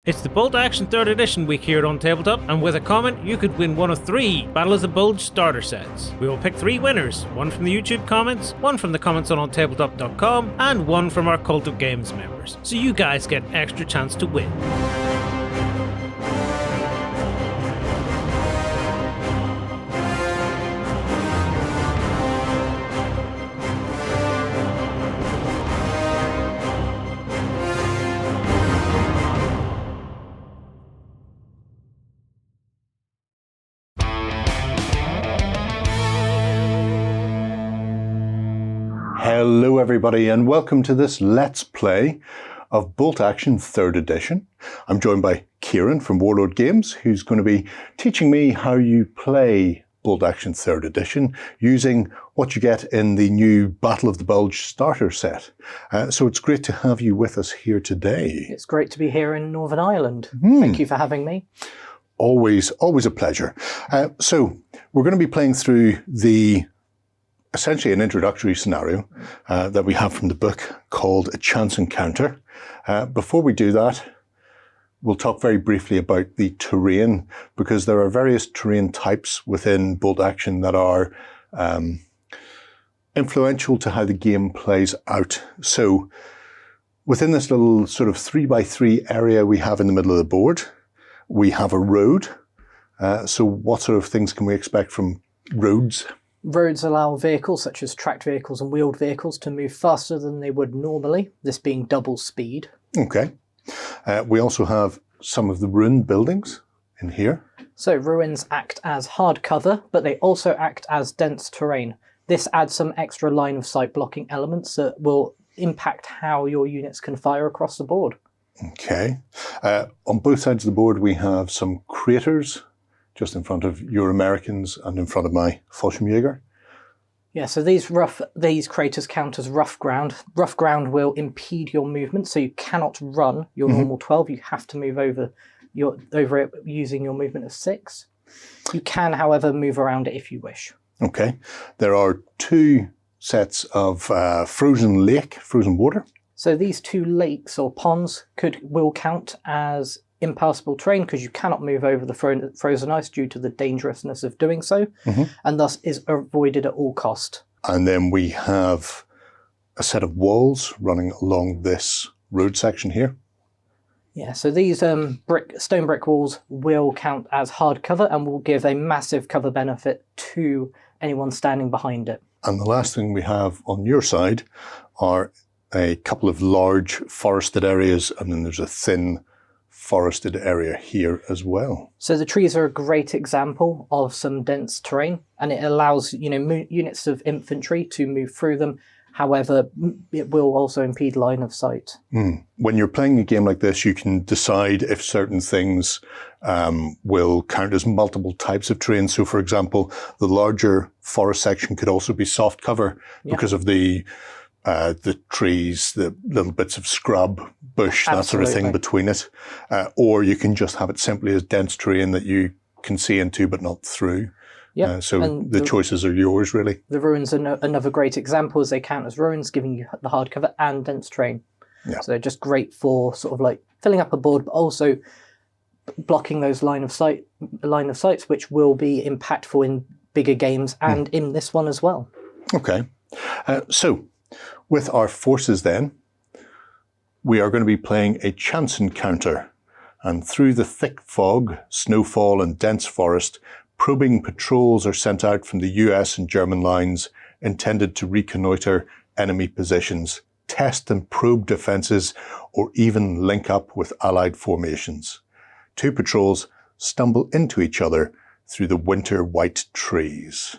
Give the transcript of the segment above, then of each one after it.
It's the Bolt Action 3rd Edition week here on Tabletop, and with a comment, you could win one of 3 Battle of the Bulge starter sets. We will pick 3 winners, one from the YouTube comments, one from the comments on OnTableTop.com, and one from our Cult of Games members. So you guys get an extra chance to win. Hello everybody and welcome to this Let's Play of Bolt Action 3rd Edition. I'm joined by Kieran from Warlord Games, who's going to be teaching me how you play Bolt Action 3rd Edition using what you get in the new Battle of the Bulge starter set. So it's great to have you with us here today. It's great to be here in Northern Ireland. Thank you for having me. Always a pleasure. So we're going to be playing through essentially an introductory scenario that we have from the book called A Chance Encounter. Before we do that, we'll talk very briefly about the terrain, because there are various terrain types within Bolt Action that are influential to how the game plays out. So within this little sort of 3x3 area we have in the middle of the board, we have a road. So what sort of things can we expect from roads? Roads allow vehicles such as tracked vehicles and wheeled vehicles to move faster than they would normally, this being double speed. Okay. We also have some of the ruined buildings in here. So ruins act as hard cover, but they also act as dense terrain. This adds some extra line of sight blocking elements that will impact how your units can fire across the board. Okay. On both sides of the board we have some craters, just in front of your Americans and in front of my Fallschirmjäger. Yeah, so these craters count as rough ground. Rough ground will impede your movement, so you cannot run your normal 12. You have to move over it using your movement of 6. You can, however, move around it if you wish. Okay. There are 2 sets of frozen water. So these 2 lakes or ponds will count as impassable terrain because you cannot move over the frozen ice due to the dangerousness of doing so, and thus is avoided at all cost. And then we have a set of walls running along this road section here. Yeah, so these stone brick walls will count as hard cover and will give a massive cover benefit to anyone standing behind it. And the last thing we have on your side are a couple of large forested areas, and then there's a thin forested area here as well. So the trees are a great example of some dense terrain, and it allows units of infantry to move through them. However, it will also impede line of sight. When you're playing a game like this, you can decide if certain things will count as multiple types of terrain. So for example, the larger forest section could also be soft cover because of the trees, the little bits of scrub, bush, that sort of thing between it. Or you can just have it simply as dense terrain that you can see into but not through. So the choices are yours, really. The ruins are another great example, as they count as ruins, giving you the hard cover and dense terrain. Yeah. So they're just great for sort of like filling up a board, but also blocking those line of sights, which will be impactful in bigger games and in this one as well. Okay. So with our forces then, we are going to be playing a chance encounter, and through the thick fog, snowfall and dense forest, probing patrols are sent out from the US and German lines intended to reconnoiter enemy positions, test and probe defences, or even link up with Allied formations. 2 patrols stumble into each other through the winter white trees.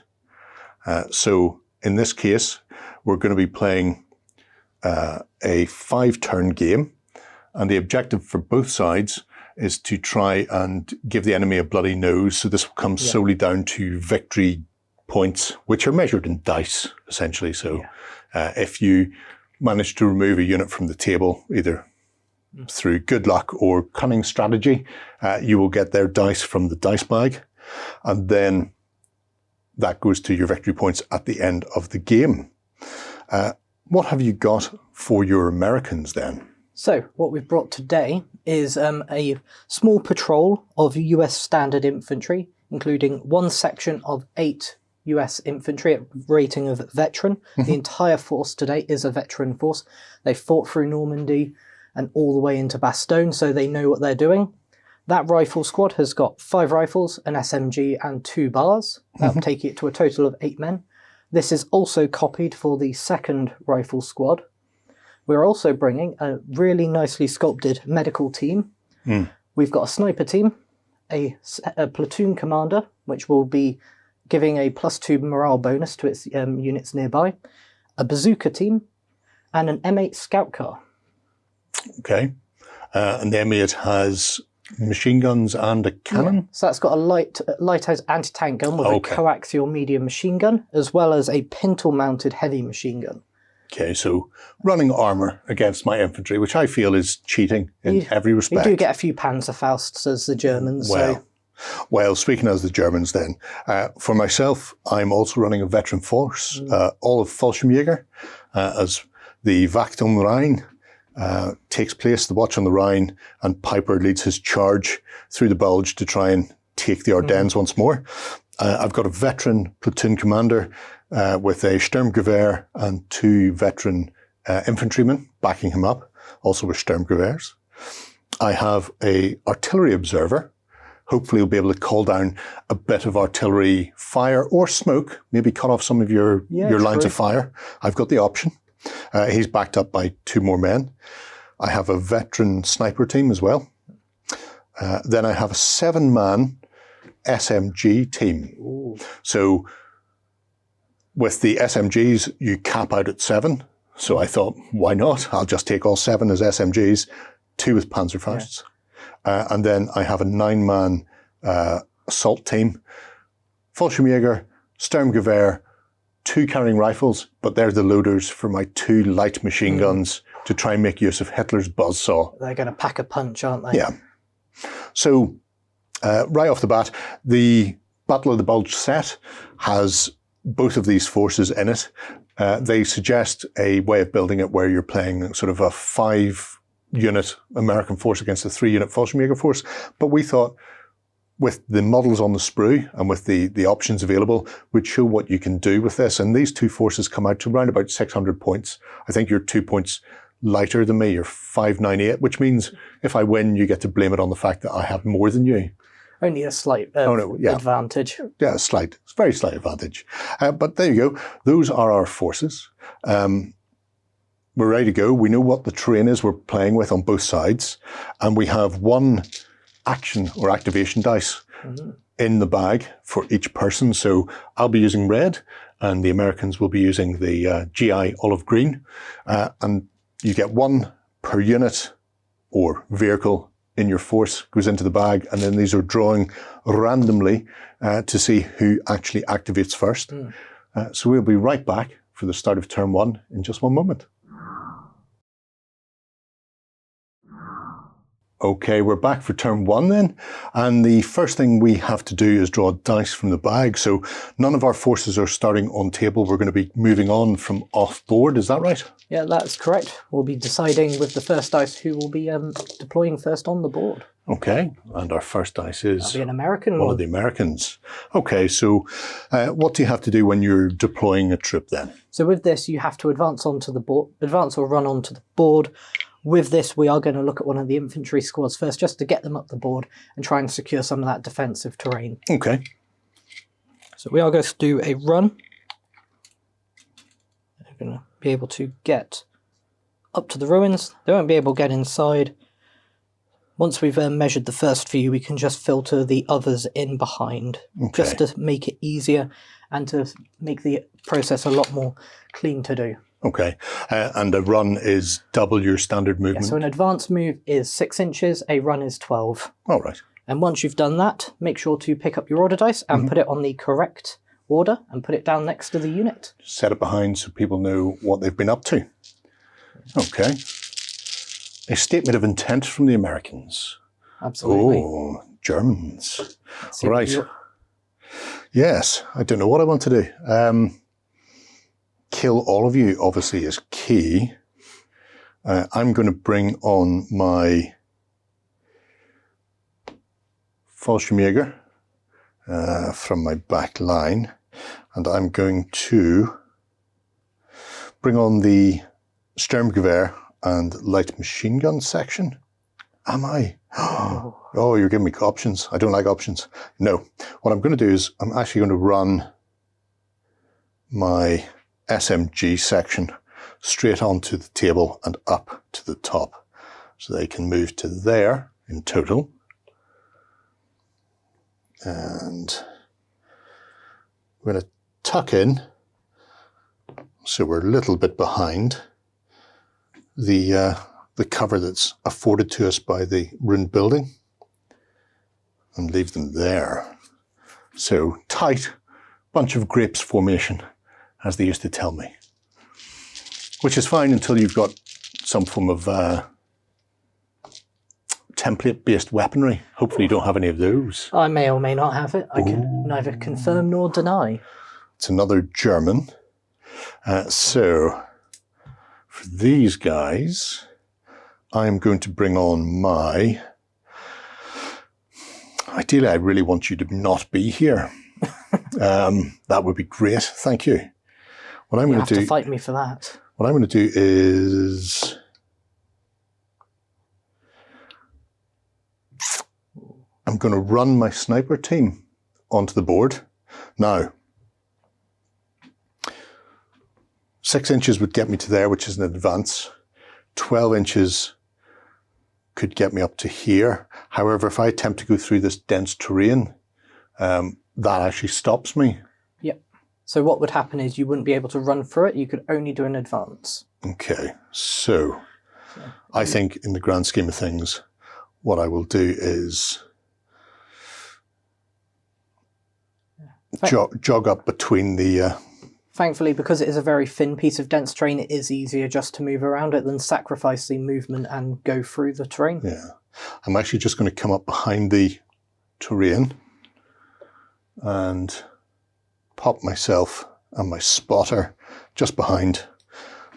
So in this case, we're going to be playing a 5-turn game, and the objective for both sides is to try and give the enemy a bloody nose. So this will come solely down to victory points, which are measured in dice, essentially. So if you manage to remove a unit from the table, either through good luck or cunning strategy, you will get their dice from the dice bag. And then that goes to your victory points at the end of the game. What have you got for your Americans then? So what we've brought today is a small patrol of US standard infantry, including one section of 8 US infantry at rating of veteran. The entire force today is a veteran force. They fought through Normandy and all the way into Bastogne, so they know what they're doing. That rifle squad has got 5 rifles, an SMG and 2 bars. That'll take it to a total of 8 men. This is also copied for the 2nd rifle squad. We're also bringing a really nicely sculpted medical team. We've got a sniper team, a platoon commander, which will be giving a +2 morale bonus to its units nearby, a bazooka team, and an M8 scout car. Okay. And the M8 has machine guns and a cannon? Yeah. So that's got a lighthouse anti-tank gun with a coaxial medium machine gun, as well as a pintle-mounted heavy machine gun. Okay, so running armour against my infantry, which I feel is cheating in every respect. You do get a few Panzerfausts as the Germans. Well, speaking as the Germans then, for myself, I'm also running a veteran force, all of Fallschirmjäger, as the Wacht am Rhein takes place, the Watch on the Rhine, and Piper leads his charge through the Bulge to try and take the Ardennes once more. I've got a veteran platoon commander with a Sturmgewehr and 2 veteran infantrymen backing him up, also with Sturmgewehrs. I have a artillery observer. Hopefully we'll be able to call down a bit of artillery fire or smoke, maybe cut off some of your lines of fire. I've got the option. He's backed up by 2 more men. I have a veteran sniper team as well. Then I have a 7-man SMG team. Ooh. So with the SMGs, you cap out at 7. So I thought, why not? I'll just take all 7 as SMGs, 2 with Panzerfausts. And then I have a 9-man assault team. Fallschirmjäger, Sturmgewehr, 2 carrying rifles, but they're the loaders for my 2 light machine guns to try and make use of Hitler's buzzsaw. They're going to pack a punch, aren't they? Yeah. So right off the bat, the Battle of the Bulge set has both of these forces in it. They suggest a way of building it where you're playing sort of a 5-unit American force against a 3-unit Fallschirmjäger force. But we thought, with the models on the sprue and with the options available, we'd show what you can do with this. And these 2 forces come out to around about 600 points. I think you're 2 points lighter than me. You're 598, which means if I win, you get to blame it on the fact that I have more than you. Only a slight advantage. Yeah, a very slight advantage. But there you go. Those are our forces. We're ready to go. We know what the terrain is we're playing with on both sides. And we have 1 action or activation dice in the bag for each person. So I'll be using red and the Americans will be using the GI olive green. And you get 1 per unit or vehicle in your force goes into the bag. And then these are drawing randomly to see who actually activates first. So we'll be right back for the start of turn 1 in just 1 moment. Okay, we're back for turn 1 then. And the first thing we have to do is draw dice from the bag. So none of our forces are starting on table. We're going to be moving on from off board. Is that right? Yeah, that's correct. We'll be deciding with the first dice who will be deploying first on the board. Okay, and our first dice is... That'll be an American. One of the Americans. Okay, so what do you have to do when you're deploying a troop then? So with this, you have to advance onto the board, advance or run onto the board. With this, we are going to look at one of the infantry squads first, just to get them up the board and try and secure some of that defensive terrain. Okay. So we are going to do a run. They're going to be able to get up to the ruins. They won't be able to get inside. Once we've measured the first few, we can just filter the others in behind, just to make it easier and to make the process a lot more clean to do. Okay, and a run is double your standard movement? Yeah, so an advanced move is 6 inches, a run is 12. All right. And once you've done that, make sure to pick up your order dice and put it on the correct order and put it down next to the unit. Set it behind so people know what they've been up to. Okay. A statement of intent from the Americans. Absolutely. Oh, Germans. Right. Yes, I don't know what I want to do. Kill all of you, obviously, is key. I'm going to bring on my Fallschirmjäger from my back line, and I'm going to bring on the Sturmgewehr and light machine gun section. Am I? Oh, you're giving me options. I don't like options. No. What I'm going to do is I'm actually going to run my SMG section straight onto the table and up to the top. So they can move to there in total. And we're going to tuck in, so we're a little bit behind the cover that's afforded to us by the ruined building, and leave them there. So tight, bunch of grapes formation, as they used to tell me. Which is fine until you've got some form of template-based weaponry. Hopefully you don't have any of those. I may or may not have it. I can neither confirm nor deny. It's another German. So, for these guys, I'm going to bring on my... Ideally, I really want you to not be here. That would be great. Thank you. What I'm You going have to do... to fight me for that. What I'm going to do is... I'm going to run my sniper team onto the board. Now, 6 inches would get me to there, which is an advance. 12 inches could get me up to here. However, if I attempt to go through this dense terrain, that actually stops me. Yep. So what would happen is you wouldn't be able to run through it. You could only do an advance. Okay, so I think in the grand scheme of things, what I will do is jog up between the... Thankfully, because it is a very thin piece of dense terrain, it is easier just to move around it than sacrificing movement and go through the terrain. Yeah. I'm actually just going to come up behind the terrain and pop myself and my spotter just behind.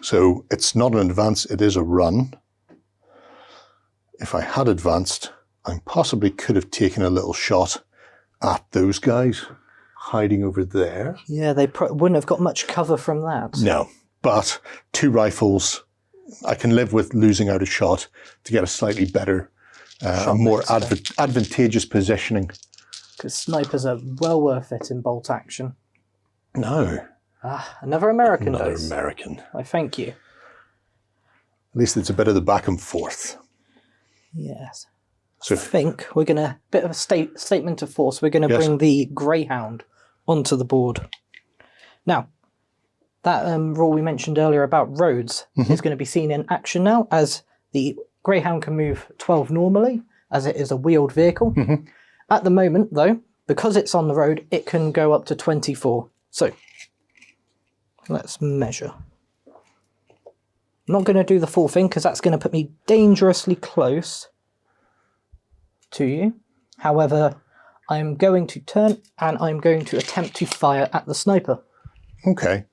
So it's not an advance, it is a run. If I had advanced, I possibly could have taken a little shot at those guys hiding over there. Yeah, they wouldn't have got much cover from that. No, but 2 rifles, I can live with losing out a shot to get a slightly better, more advantageous positioning. Because snipers are well worth it in bolt action. No. Another American Another dice. American. I thank you. At least it's a bit of the back and forth. Yes. So I think we're going to, bit of a statement of force, we're going to bring the Greyhound onto the board. Now, that rule we mentioned earlier about roads is going to be seen in action now, as the Greyhound can move 12 normally, as it is a wheeled vehicle. At the moment, though, because it's on the road, it can go up to 24. So, let's measure. I'm not going to do the full thing, because that's going to put me dangerously close to you. However, I'm going to turn and I'm going to attempt to fire at the sniper. Okay.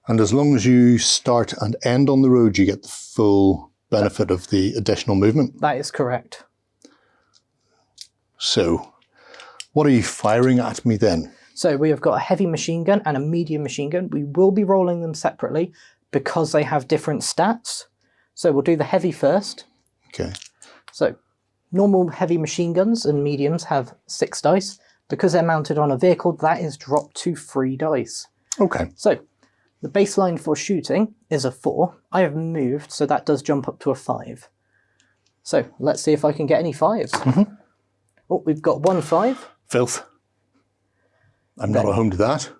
And as long as you start and end on the road, you get the full benefit of the additional movement. That is correct. So, what are you firing at me then? So we have got a heavy machine gun and a medium machine gun. We will be rolling them separately because they have different stats. So we'll do the heavy first. Okay. So normal heavy machine guns and mediums have 6 dice. Because they're mounted on a vehicle, that is dropped to 3 dice. Okay. So the baseline for shooting is a 4. I have moved, so that does jump up to a 5. So let's see if I can get any 5s. Oh, we've got 1 5. Filth. I'm not at home to that.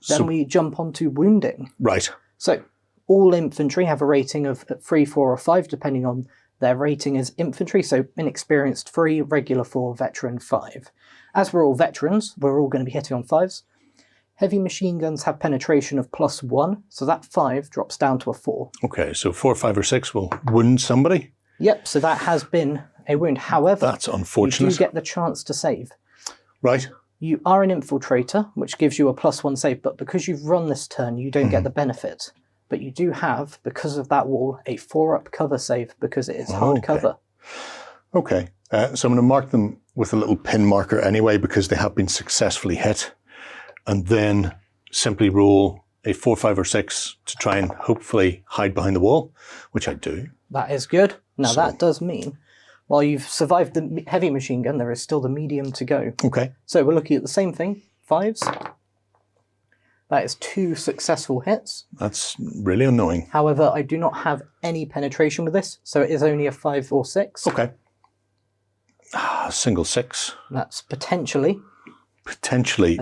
Then we jump onto wounding. Right. So all infantry have a rating of 3, 4 or 5, depending on their rating as infantry. So inexperienced 3, regular 4, veteran 5. As we're all veterans, we're all going to be hitting on 5s. Heavy machine guns have penetration of +1, so that 5 drops down to a 4. Okay, so 4, 5 or 6 will wound somebody? Yep, so that has been a wound. However, that's unfortunate. You do get the chance to save. Right. You are an infiltrator, which gives you a +1 save, but because you've run this turn, you don't get the benefit But you do have, because of that wall, a 4-up cover save because it is hard cover. Okay, so I'm going to mark them with a little pin marker anyway because they have been successfully hit. And then simply roll a 4, 5, or 6 to try and hopefully hide behind the wall, which I do. That is good. Now that does mean, while you've survived the heavy machine gun, there is still the medium to go. Okay. So we're looking at the same thing, 5s. That is 2 successful hits. That's really annoying. However, I do not have any penetration with this, so it is only a 5 or 6. Okay. Single 6. That's potentially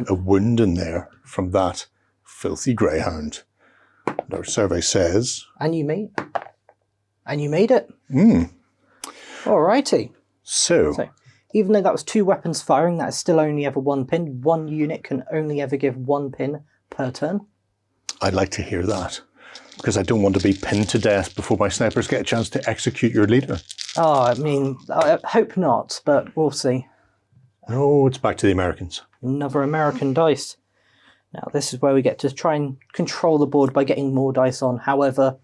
A wound in there from that filthy greyhound. And our survey says... And you made it. Mm. Alrighty. So, even though that was 2 weapons firing, that is still only ever 1 pin. 1 unit can only ever give 1 pin per turn. I'd like to hear that, because I don't want to be pinned to death before my snipers get a chance to execute your leader. Oh, I mean, I hope not, but we'll see. Oh, it's back to the Americans. Another American dice. Now, this is where we get to try and control the board by getting more dice on. However,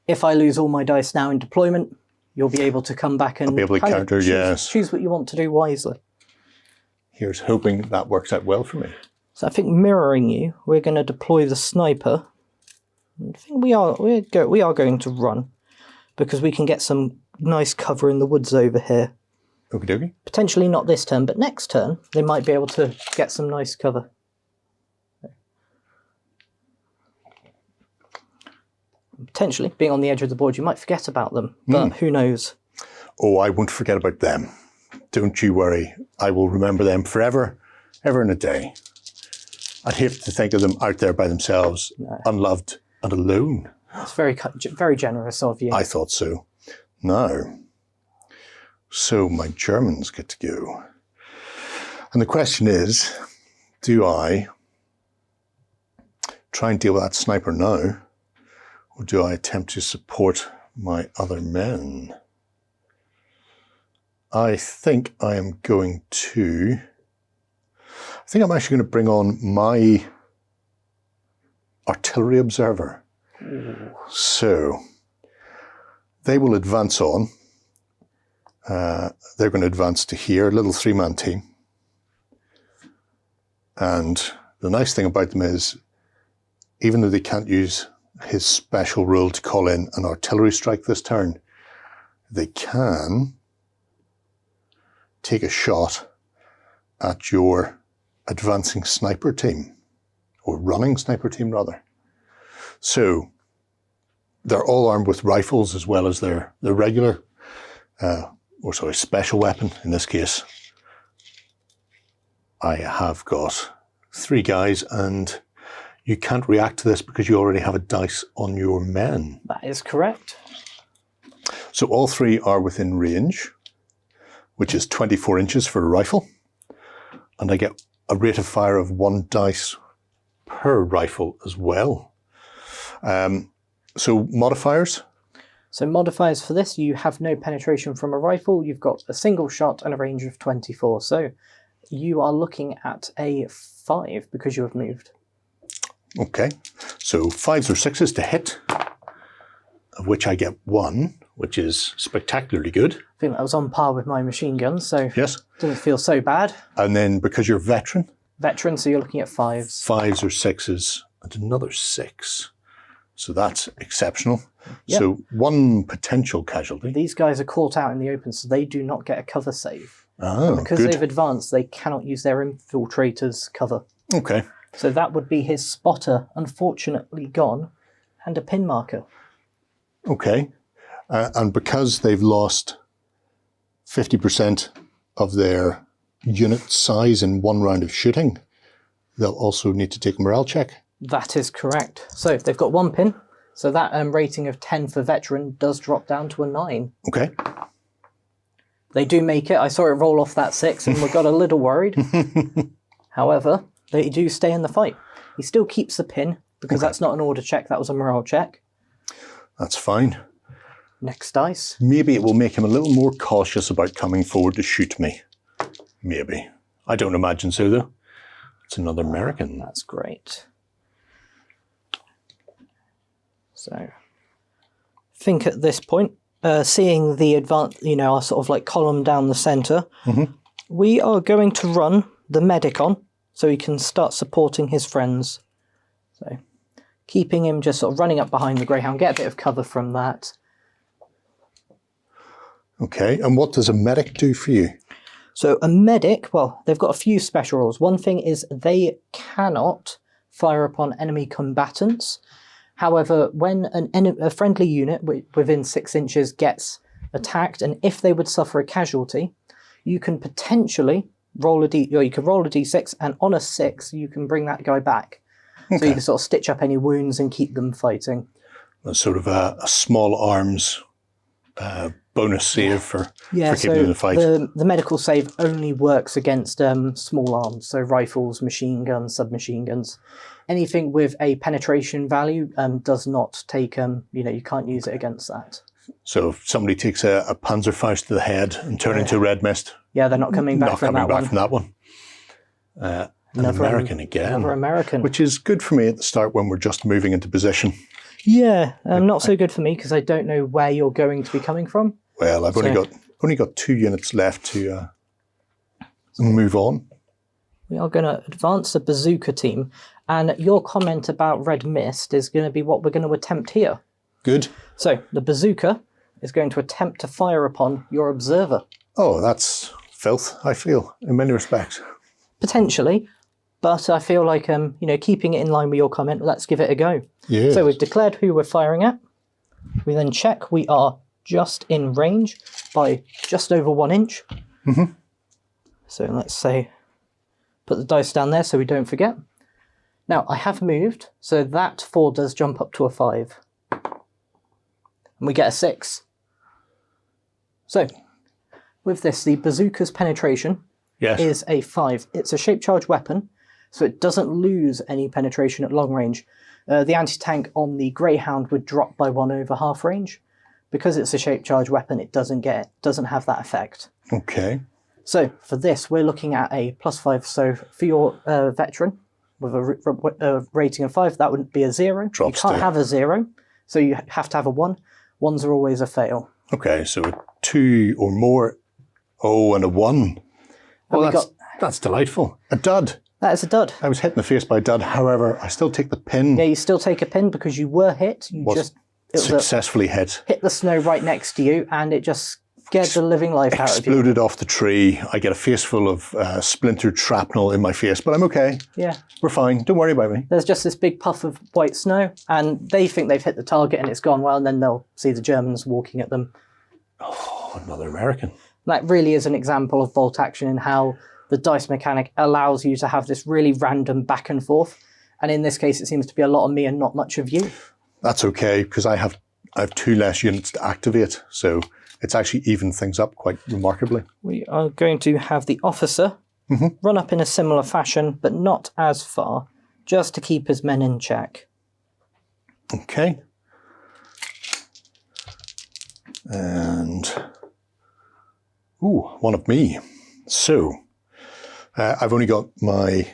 if I lose all my dice now in deployment, you'll be able to come back and I'll be able to counter, yes. Choose what you want to do wisely. Here's hoping that works out well for me. So I think mirroring you, we're going to deploy the sniper. I think we are going to run because we can get some nice cover in the woods over here. Okie dokie. Potentially not this turn, but next turn they might be able to get some nice cover. Potentially, being on the edge of the board, you might forget about them, but who knows? Oh, I won't forget about them. Don't you worry. I will remember them forever, ever and a day. I'd hate to think of them out there by themselves, unloved and alone. It's very generous of you. I thought so. Now, so my Germans get to go. And the question is, do I try and deal with that sniper now, or do I attempt to support my other men? I think I am going to... I think I'm actually going to bring on my artillery observer. Ooh. So they will advance on. They're going to advance to here, a little 3-man team. And the nice thing about them is, even though they can't use his special rule to call in an artillery strike this turn, they can take a shot at your advancing sniper team, or running sniper team rather. So they're all armed with rifles as well as their regular, special weapon. In this case, I have got 3 guys, and you can't react to this because you already have a dice on your men. That is correct. So all 3 are within range, which is 24 inches for a rifle. And I get a rate of fire of 1 dice per rifle as well. So modifiers? So modifiers for this, you have no penetration from a rifle. You've got a single shot and a range of 24. So you are looking at a 5 because you have moved. Okay, so 5s or 6s to hit, of which I get 1, which is spectacularly good. I think that was on par with my machine gun, so yes, didn't feel so bad. And then because you're veteran, so you're looking at 5s. 5s or 6s and another 6. So that's exceptional. Yep. So 1 potential casualty. These guys are caught out in the open, so they do not get a cover save. Oh, because good. they've advanced, they cannot use their infiltrators cover. Okay. So that would be his spotter, unfortunately gone, and a pin marker. Okay. And because they've lost 50% of their unit size in 1 round of shooting, they'll also need to take a morale check. That is correct. So they've got 1 pin. So that rating of 10 for veteran does drop down to a 9. Okay. They do make it. I saw it roll off that 6 and we got a little worried. However, they do stay in the fight. He still keeps the pin because that's not an order check. That was a morale check. That's fine. Next dice. Maybe it will make him a little more cautious about coming forward to shoot me. Maybe. I don't imagine so, though. It's another American. That's great. So, I think at this point, seeing the our sort of like column down the center, we are going to run the medic on so he can start supporting his friends. So, keeping him just sort of running up behind the Greyhound, get a bit of cover from that. Okay, and what does a medic do for you? So a medic, well, they've got a few special rules. One thing is they cannot fire upon enemy combatants. However, when a friendly unit within 6 inches gets attacked, and if they would suffer a casualty, you can potentially roll a d6, and on a 6, you can bring that guy back. Okay. So you can sort of stitch up any wounds and keep them fighting. That's sort of a small arms bonus save for keeping in the fight. The medical save only works against small arms, so rifles, machine guns, submachine guns. Anything with a penetration value does not take, you can't use it against that. So if somebody takes a Panzerfaust to the head and turn into red mist, they're not coming back from that one. Another American again. Another American. Which is good for me at the start when we're just moving into position. Yeah, not so good for me because I don't know where you're going to be coming from. Well, I've only got 2 units left to move on. We are going to advance the bazooka team, and your comment about red mist is going to be what we're going to attempt here. Good. So the bazooka is going to attempt to fire upon your observer. Oh, that's filth, I feel, in many respects. Potentially, but I feel like, keeping it in line with your comment, let's give it a go. Yeah. So we've declared who we're firing at. We then check we are just in range by just over 1 inch. Mm-hmm. So let's say, put the dice down there so we don't forget. Now, I have moved, so that 4 does jump up to a 5. And we get a 6. So, with this, the bazooka's penetration is a 5. It's a shape charge weapon, so it doesn't lose any penetration at long range. The anti-tank on the Greyhound would drop by 1 over half range. Because it's a shape charge weapon, it doesn't have that effect. Okay. So for this, we're looking at a +5. So for your veteran with a rating of 5, that wouldn't be a 0. You can't have a 0, so you have to have a 1. 1s are always a fail. Okay, so a 2 or more. Oh, and a 1. Oh, that's delightful. A dud. That is a dud. I was hit in the face by a dud. However, I still take the pin. Yeah, you still take a pin because you were hit. Successfully hit the snow right next to you, and it just scared the living life out of you. Exploded off the tree. I get a face full of splintered shrapnel in my face, but I'm okay. Yeah. We're fine. Don't worry about me. There's just this big puff of white snow, and they think they've hit the target and it's gone well, and then they'll see the Germans walking at them. Oh, another American. That really is an example of bolt action in how the dice mechanic allows you to have this really random back and forth. And in this case, it seems to be a lot of me and not much of you. That's okay, because I have 2 less units to activate, so it's actually evened things up quite remarkably. We are going to have the officer run up in a similar fashion, but not as far, just to keep his men in check. Okay. And, one of me. So, I've only got my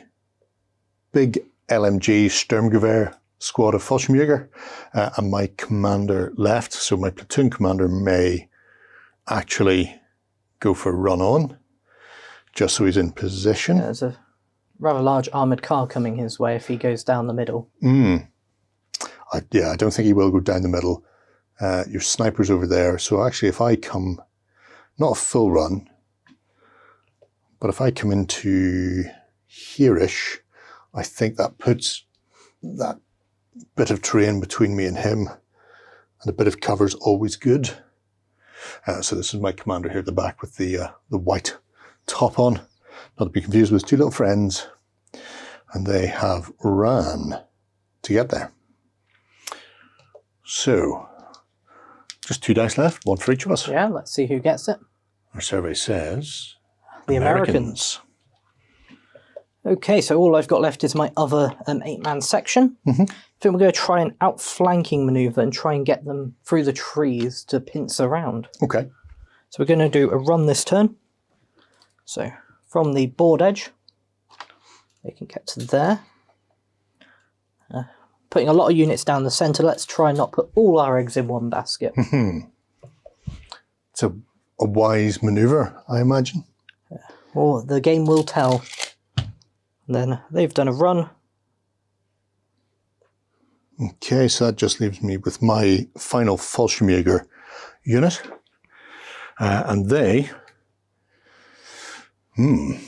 big LMG Sturmgewehr squad of Fallschirmjäger and my commander left, so my platoon commander may actually go for a run on, just so he's in position. There's a rather large armoured car coming his way if he goes down the middle. I don't think he will go down the middle. Your sniper's over there, so actually if I come, not a full run, but if I come into here-ish, I think that puts that bit of terrain between me and him, and a bit of cover is always good. So this is my commander here at the back with the white top on, not to be confused with his 2 little friends, and they have ran to get there. So, just 2 dice left, 1 for each of us. Yeah, let's see who gets it. Our survey says the Americans. Okay, so all I've got left is my other 8-man section. I think we're going to try an outflanking manoeuvre and try and get them through the trees to pincer around. Okay. So we're going to do a run this turn. So from the board edge, they can get to there. putting a lot of units down the centre. Let's try and not put all our eggs in one basket. It's a wise manoeuvre, I imagine. Or the game will tell. And then they've done a run. Okay, so that just leaves me with my final Fallschirmjäger unit. And they... I'm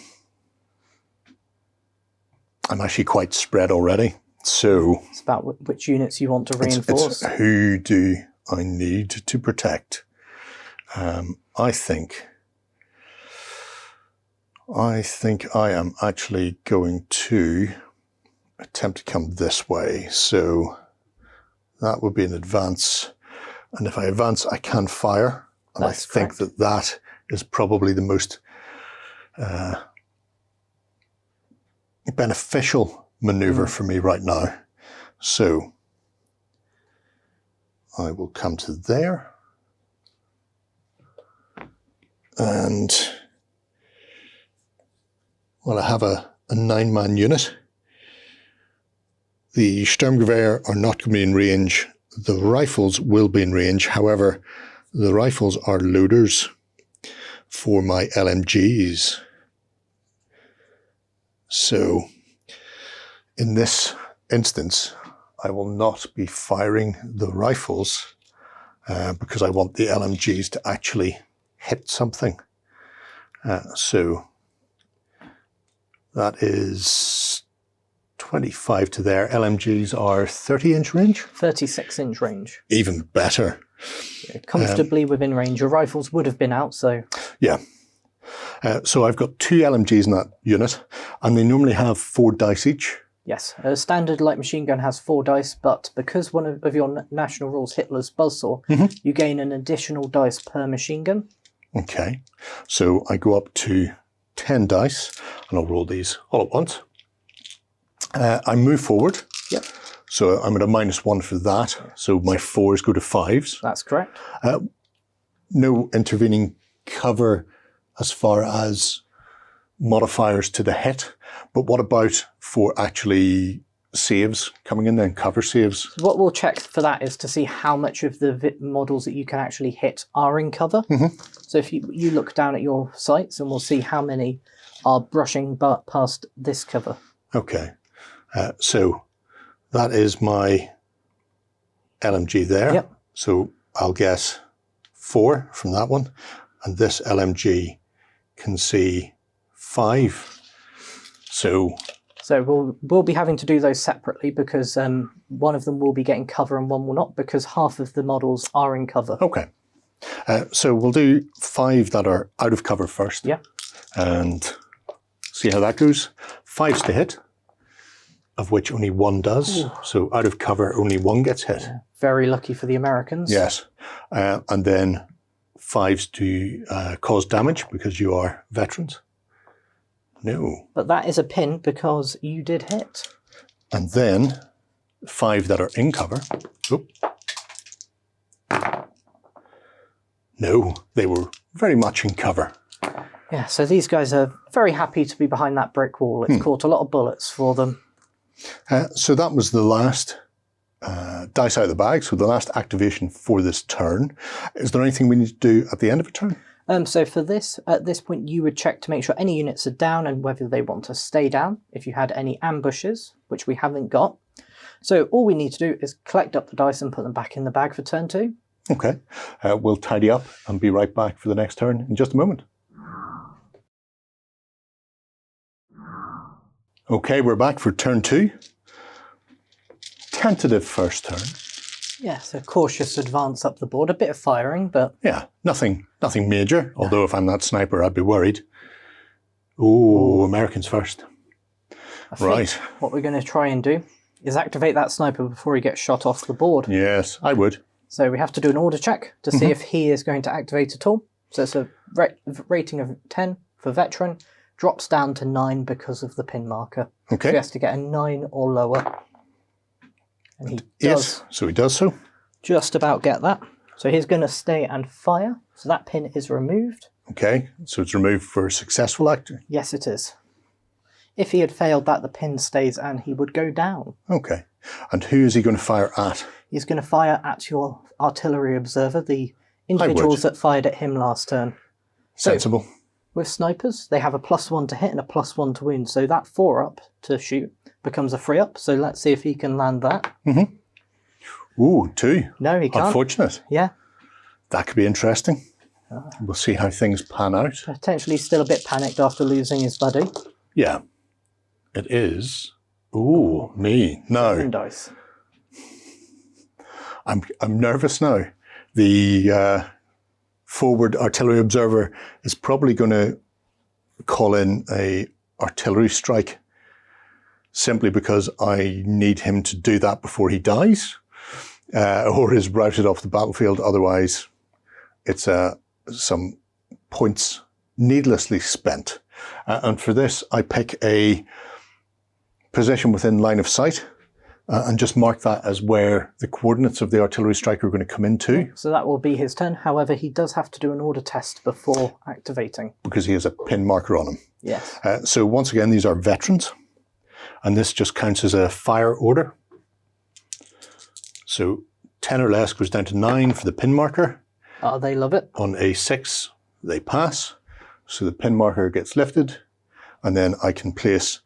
actually quite spread already. So... It's about which units you want to reinforce. It's who do I need to protect? I think I am actually going to attempt to come this way. So that would be an advance. And if I advance, I can fire. And I think that is probably the most beneficial maneuver for me right now. So I will come to there. And, well, I have a 9-man unit. The Sturmgewehr are not going to be in range. The rifles will be in range. However, the rifles are loaders for my LMGs. So, in this instance, I will not be firing the rifles because I want the LMGs to actually hit something. So that is 25 to there. LMGs are 30-inch range? 36-inch range. Even better. Yeah, comfortably within range. Your rifles would have been out, so... Yeah. So I've got 2 LMGs in that unit, and they normally have 4 dice each. Yes, a standard light machine gun has 4 dice, but because one of your national rules, Hitler's buzzsaw, you gain an additional dice per machine gun. Okay, so I go up to 10 dice, and I'll roll these all at once. I move forward. Yep. So I'm at a -1 for that. So my 4s go to 5s. That's correct. No intervening cover as far as modifiers to the hit. But what about for actually saves coming in then, cover saves? So what we'll check for that is to see how much of the models that you can actually hit are in cover. So if you look down at your sights, and we'll see how many are brushing past this cover. Okay. So that is my LMG there. Yep. So I'll guess 4 from that one. And this LMG can see 5. So we'll be having to do those separately because one of them will be getting cover and one will not, because half of the models are in cover. Okay. So we'll do 5 that are out of cover first. Yeah. And see how that goes. 5s to hit, of which only 1 does. Ooh. So out of cover, only 1 gets hit. Yeah. Very lucky for the Americans. Yes. And then 5s to cause damage because you are veterans. No. But that is a pin because you did hit. And then 5 that are in cover. Oop. No, they were very much in cover. Yeah, so these guys are very happy to be behind that brick wall. It's caught a lot of bullets for them. So that was the last dice out of the bag, so the last activation for this turn. Is there anything we need to do at the end of a turn? So for this, at this point, you would check to make sure any units are down and whether they want to stay down, if you had any ambushes, which we haven't got. So all we need to do is collect up the dice and put them back in the bag for turn 2. Okay. We'll tidy up and be right back for the next turn in just a moment. Okay, we're back for turn 2. Tentative first turn. Yeah, so cautious advance up the board. A bit of firing, but... Yeah, nothing major. Although if I'm that sniper, I'd be worried. Oh, Americans first. Right. What we're going to try and do is activate that sniper before he gets shot off the board. Yes, I would. So we have to do an order check to see if he is going to activate at all. So it's a rating of 10 for veteran. Drops down to 9 because of the pin marker. Okay. So he has to get a 9 or lower. And he Yes, so he does so. Just about get that. So he's going to stay and fire. So that pin is removed. Okay, so it's removed for a successful actor. Yes, it is. If he had failed that, the pin stays and he would go down. Okay. And who is he going to fire at? He's going to fire at your artillery observer, the individuals that fired at him last turn. Sensible. So, with snipers, they have a +1 to hit and a +1 to wound. So that 4-up to shoot becomes a 3-up. So let's see if he can land that. Ooh, 2. No, he can't. Unfortunate. Yeah. That could be interesting. We'll see how things pan out. Potentially still a bit panicked after losing his buddy. Yeah. It is. Ooh, me. No. 7 dice. I'm nervous now. The forward artillery observer is probably going to call in a artillery strike simply because I need him to do that before he dies or is routed off the battlefield. Otherwise, it's some points needlessly spent. And for this, I pick a position within line of sight and just mark that as where the coordinates of the artillery strike are going to come into. So that will be his turn. However, he does have to do an order test before activating. Because he has a pin marker on him. Yes. So once again, these are veterans. And this just counts as a fire order. So 10 or less goes down to 9 for the pin marker. Oh, they love it. On a 6, they pass. So the pin marker gets lifted. And then I can place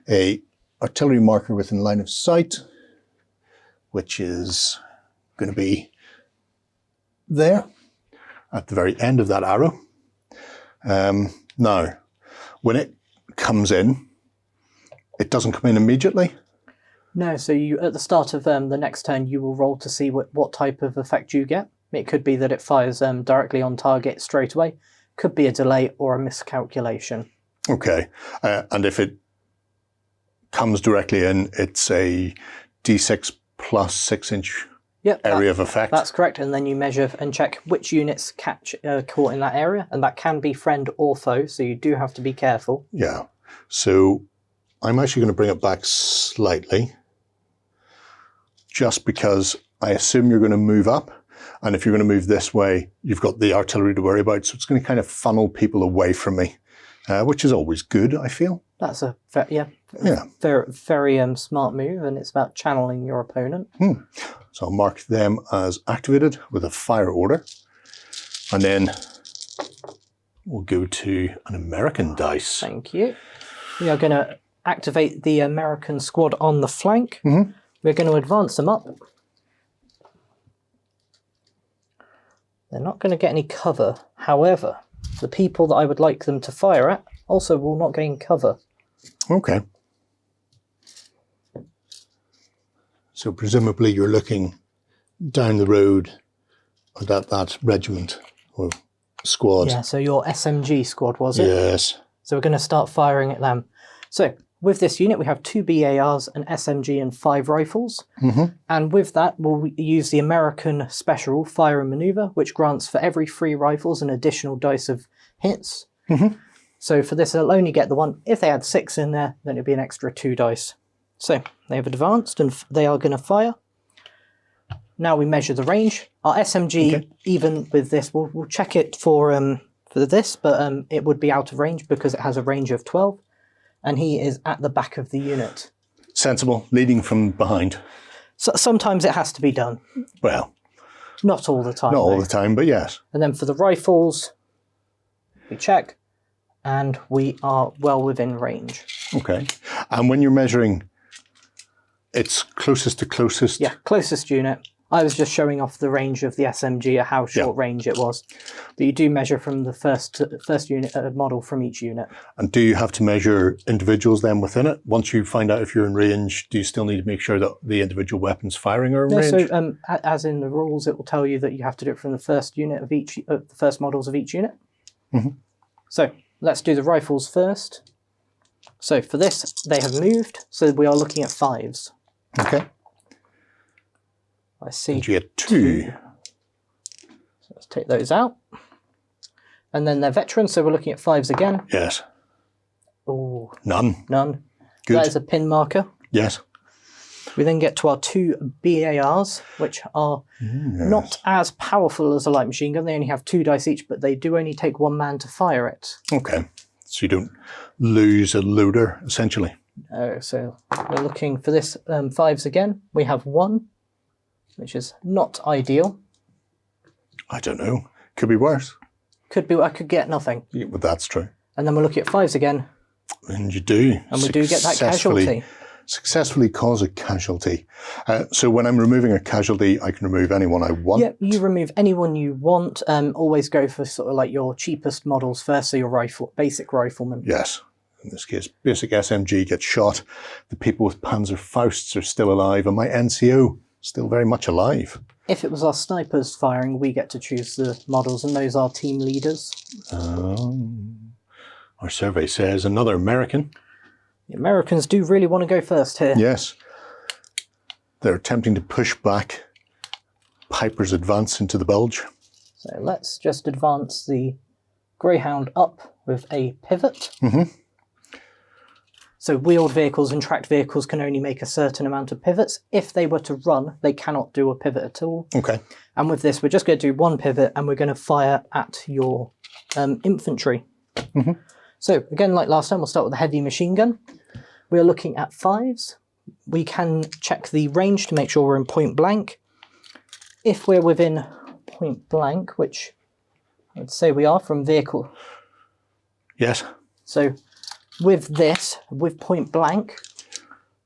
a artillery marker within line of sight, which is going to be there at the very end of that arrow. Now, when it comes in, it doesn't come in immediately. No, so you at the start of the next turn, you will roll to see what type of effect you get. It could be that it fires directly on target straight away. Could be a delay or a miscalculation. Okay, and if it comes directly in, it's a D6 plus 6-inch area of effect. That's correct, and then you measure and check which units catch caught in that area, and that can be friend or foe, so you do have to be careful. Yeah, so I'm actually going to bring it back slightly, just because I assume you're going to move up, and if you're going to move this way, you've got the artillery to worry about, so it's going to kind of funnel people away from me, which is always good, I feel. That's a very smart move, and it's about channeling your opponent. So I'll mark them as activated with a fire order, and then we'll go to an American dice. Thank you. We are going to activate the American squad on the flank. We're going to advance them up. They're not going to get any cover. However, the people that I would like them to fire at also will not gain cover. Okay. So presumably you're looking down the road at that regiment or squad. Yeah, so your SMG squad, was it? Yes. So we're going to start firing at them. So with this unit, we have 2 BARs, an SMG and 5 rifles. And with that, we'll use the American special fire and maneuver, which grants for every 3 rifles an additional dice of hits. So for this, they'll only get the 1. If they had 6 in there, then it'd be an extra 2 dice. So they have advanced and they are going to fire. Now we measure the range. Our SMG, even with this, we'll check it for this, but it would be out of range because it has a range of 12. And he is at the back of the unit. Sensible, leading from behind. So sometimes it has to be done. Well, not all the time. not all the time, but yes. And then for the rifles, we check, and we are well within range. Okay. And when you're measuring, it's closest to closest? Yeah, closest unit. I was just showing off the range of the SMG, at how short range it was. But you do measure from the first unit model from each unit. And do you have to measure individuals then within it? Once you find out if you're in range, do you still need to make sure that the individual weapons firing are in range? So as in the rules, it will tell you that you have to do it from the first unit of each, the first models of each unit. So let's do the rifles first. So for this, they have moved. So we are looking at 5s. Okay. I see. And you get 2. So let's take those out. And then they're veterans, so we're looking at 5s again. Yes. Oh. None. None. Good. That is a pin marker. Yes. We then get to our 2 BARs, which are not as powerful as a light machine gun. They only have 2 dice each, but they do only take 1 man to fire it. Okay. So you don't lose a loader, essentially. So we're looking for this 5s again. We have 1, which is not ideal. I don't know. Could be worse. Could be. I could get nothing. Yeah, but that's true. And then we're looking at 5s again. And you do. And we do get that casualty. Successfully cause a casualty. So when I'm removing a casualty, I can remove anyone I want. Yep, you remove anyone you want. Always go for sort of like your cheapest models first, so your basic rifleman. Yes. In this case, basic SMG gets shot. The people with Panzer Fausts are still alive, and my NCO still very much alive. If it was our snipers firing, we get to choose the models, and those are team leaders. Our survey says another American. The Americans do really want to go first here. Yes. They're attempting to push back Piper's advance into the Bulge. So let's just advance the Greyhound up with a pivot. Mm-hmm. So wheeled vehicles and tracked vehicles can only make a certain amount of pivots. If they were to run, they cannot do a pivot at all. Okay. And with this, we're just going to do 1 pivot, and we're going to fire at your infantry. Mm-hmm. So again, like last time, we'll start with the heavy machine gun. We are looking at 5s. We can check the range to make sure we're in point blank. If we're within point blank, which I'd say we are from vehicle. Yes. So with this, with point blank,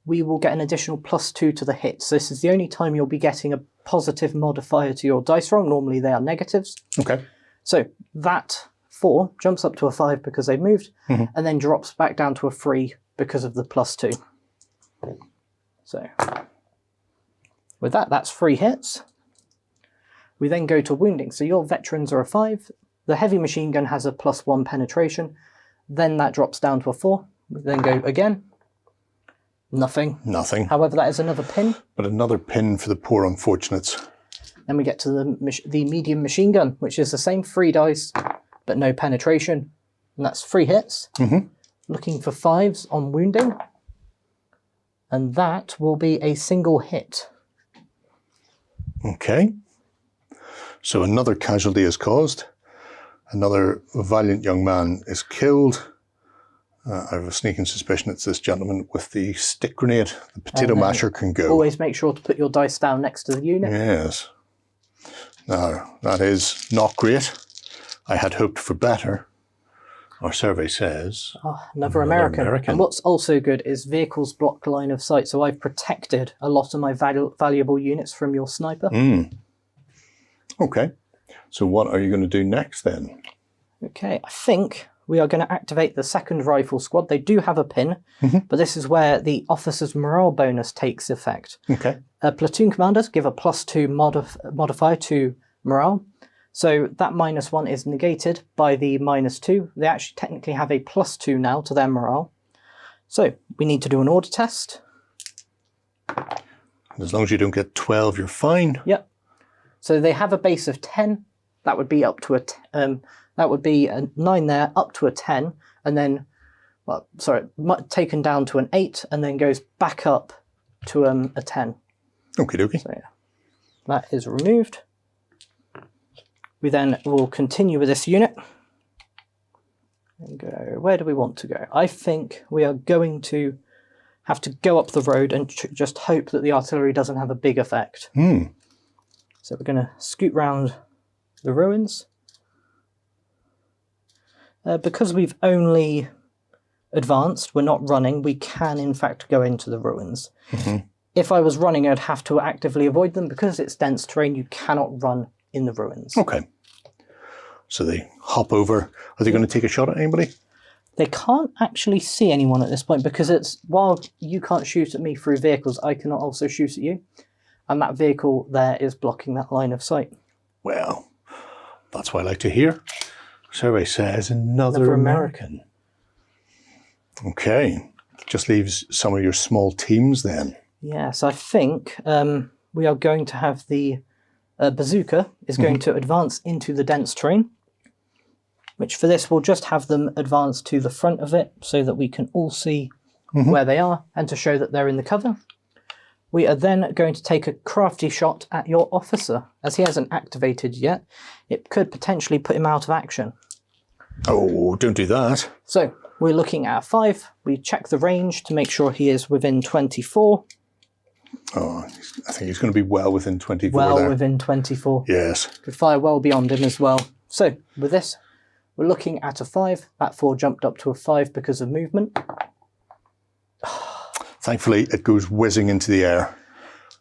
we will get an additional +2 to the hits. So this is the only time you'll be getting a positive modifier to your dice roll. Normally they are negatives. Okay. So that 4 jumps up to a 5 because they moved, and then drops back down to a 3 because of the +2. So with that, that's 3 hits. We then go to wounding. So your veterans are a 5. The heavy machine gun has a +1 penetration. Then that drops down to a 4. We then go again. Nothing. Nothing. However, that is another pin. But another pin for the poor unfortunates. Then we get to the medium machine gun, which is the same 3 dice, but no penetration. And that's 3 hits. Mm-hmm. Looking for 5s on wounding. And that will be a single hit. Okay. So another casualty is caused. Another valiant young man is killed. I have a sneaking suspicion it's this gentleman with the stick grenade. The potato masher can go. Always make sure to put your dice down next to the unit. Yes. Now, that is not great. I had hoped for better. Our survey says... Oh, another American. And what's also good is vehicles block line of sight. So I've protected a lot of my valuable units from your sniper. Okay. So what are you going to do next then? Okay, I think we are going to activate the second rifle squad. They do have a pin, but this is where the officer's morale bonus takes effect. Okay. Platoon commanders give a +2 modifier to morale. So that -1 is negated by the -2. They actually technically have a +2 now to their morale. So we need to do an order test. As long as you don't get 12, you're fine. Yep. So they have a base of 10. That would be up to a that would be a 9 there, up to a 10, and then, well, sorry, taken down to an 8, and then goes back up to a 10. Okie dokie. So yeah, that is removed. We then will continue with this unit and go. Where do we want to go? I think we are going to have to go up the road and just hope that the artillery doesn't have a big effect. So we're going to scoot round the ruins. Because we've only advanced, we're not running, we can in fact go into the ruins. If I was running, I'd have to actively avoid them. Because it's dense terrain, you cannot run in the ruins. Okay. So they hop over. Are they going to take a shot at anybody? They can't actually see anyone at this point because it's, while you can't shoot at me through vehicles, I cannot also shoot at you. And that vehicle there is blocking that line of sight. Well, that's what I like to hear. Survey says another American. Okay. Just leaves some of your small teams then. Yes, I think we are going to have the bazooka is going to advance into the dense terrain, which for this we'll just have them advance to the front of it so that we can all see where they are and to show that they're in the cover. We are then going to take a crafty shot at your officer. As he hasn't activated yet, it could potentially put him out of action. Oh, don't do that. So we're looking at a 5. We check the range to make sure he is within 24. Oh, I think he's going to be well within 24 Well there. within 24. Yes. Could fire well beyond him as well. So, with this, we're looking at a 5. That 4 jumped up to a 5 because of movement. Thankfully, it goes whizzing into the air.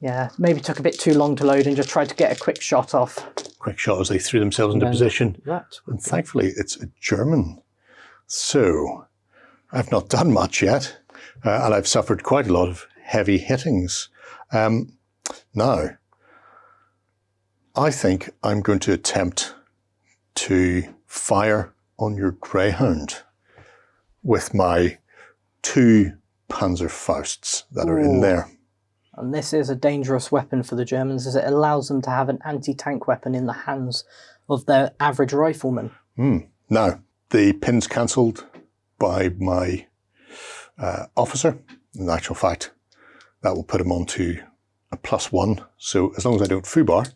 Yeah, maybe took a bit too long to load and just tried to get a quick shot off. Quick shot as they threw themselves into position. And thankfully, it's a German. So, I've not done much yet, and I've suffered quite a lot of heavy hittings. Now, I think I'm going to attempt to fire on your Greyhound with my 2 Panzerfausts that are in there. And this is a dangerous weapon for the Germans, as it allows them to have an anti-tank weapon in the hands of their average rifleman. Now, the pin's cancelled by my officer. In actual fact, that will put him on to a +1. So as long as I don't foobar,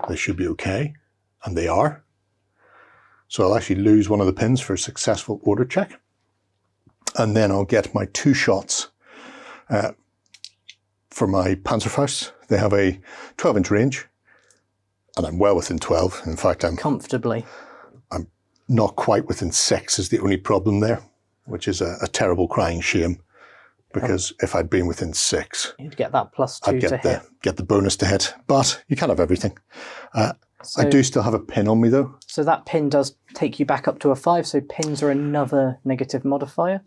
they should be okay. And they are. So I'll actually lose one of the pins for a successful order check. And then I'll get my 2 shots for my Panzerfaust. They have a 12-inch range, and I'm well within 12. In fact, I'm comfortably. I'm not quite within 6 is the only problem there, which is a terrible crying shame. Because if I'd been within 6, you'd get that +2 I'd get the bonus to hit. But you can't have everything. So, I do still have a pin on me though. So that pin does take you back up to a 5. So pins are another negative modifier.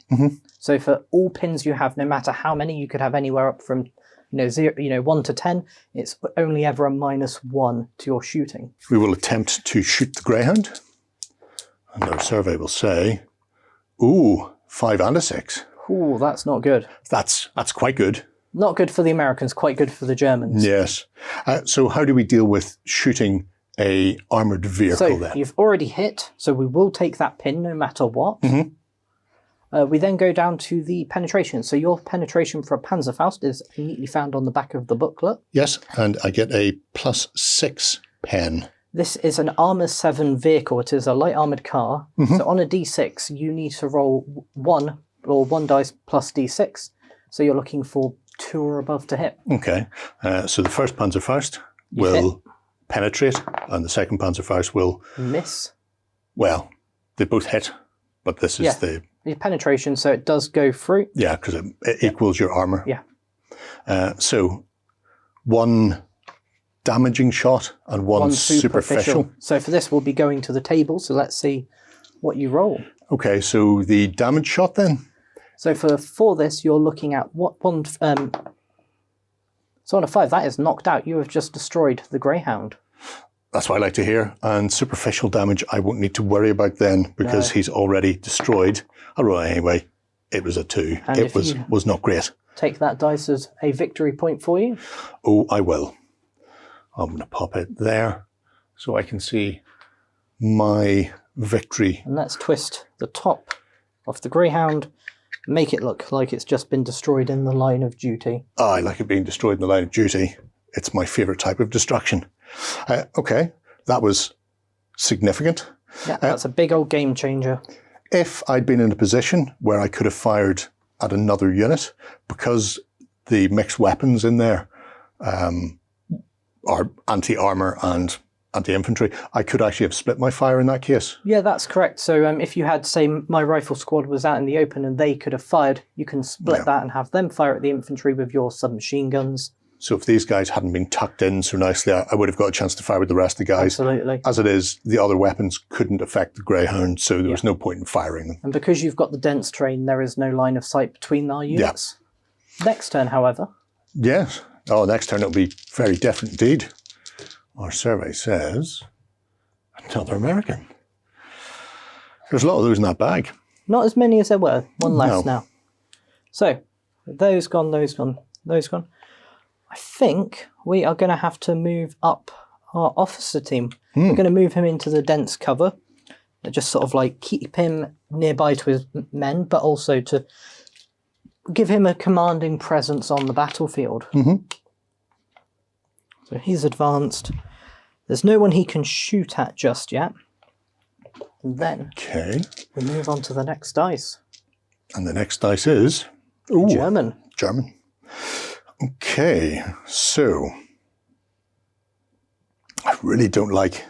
So for all pins you have, no matter how many, you could have anywhere up from 1 to 10. It's only ever a -1 to your shooting. We will attempt to shoot the Greyhound, and our survey will say, "Ooh, 5 and a 6." Ooh, that's not good. That's quite good. Not good for the Americans, quite good for the Germans. Yes. So how do we deal with shooting a armoured vehicle then? You've already hit, so we will take that pin no matter what. We then go down to the penetration. So your penetration for a Panzerfaust is neatly found on the back of the booklet. Yes, and I get a +6 pen. This is an Armour 7 vehicle. It is a light armoured car. So on a D6, you need to roll 1 dice plus D6. So you're looking for 2 or above to hit. Okay, so the first Panzerfaust will penetrate, and the second Panzerfaust will miss. Well, they both hit, but this is the penetration, so it does go through. Yeah, because it equals your armor. Yeah. So 1 damaging shot and 1 superficial. So for this, we'll be going to the table. So let's see what you roll. Okay, so the damage shot then. So for this, you're looking at one. So on a 5, that is knocked out. You have just destroyed the Greyhound. That's what I like to hear. And superficial damage, I won't need to worry about then because he's already destroyed. I'll roll it anyway. It was a 2. And it was not great. Take that dice as a victory point for you. Oh, I will. I'm going to pop it there so I can see my victory. And let's twist the top of the Greyhound. Make it look like it's just been destroyed in the line of duty. I like it being destroyed in the line of duty. It's my favourite type of destruction. Okay, that was significant. Yeah, that's a big old game changer. If I'd been in a position where I could have fired at another unit, because the mixed weapons in there are anti-armour and anti-infantry, I could actually have split my fire in that case. Yeah, that's correct. So if you had, say, my rifle squad was out in the open and they could have fired, you can split that and have them fire at the infantry with your submachine guns. So if these guys hadn't been tucked in so nicely, I would have got a chance to fire with the rest of the guys. Absolutely. As it is, the other weapons couldn't affect the Greyhound, so there was no point in firing them. And because you've got the dense terrain, there is no line of sight between our units. Yeah. Next turn, however. Yes. Oh, next turn it'll be very different indeed. Our survey says another American. There's a lot of those in that bag. Not as many as there were. 1 less now. So, those gone, those gone, those gone. I think we are going to have to move up our officer team. We're going to move him into the dense cover. Just sort of like keep him nearby to his men, but also to give him a commanding presence on the battlefield. So he's advanced. There's no one he can shoot at just yet. And then we move on to the next dice. And the next dice is... Ooh, German. German. Okay, so... I really don't like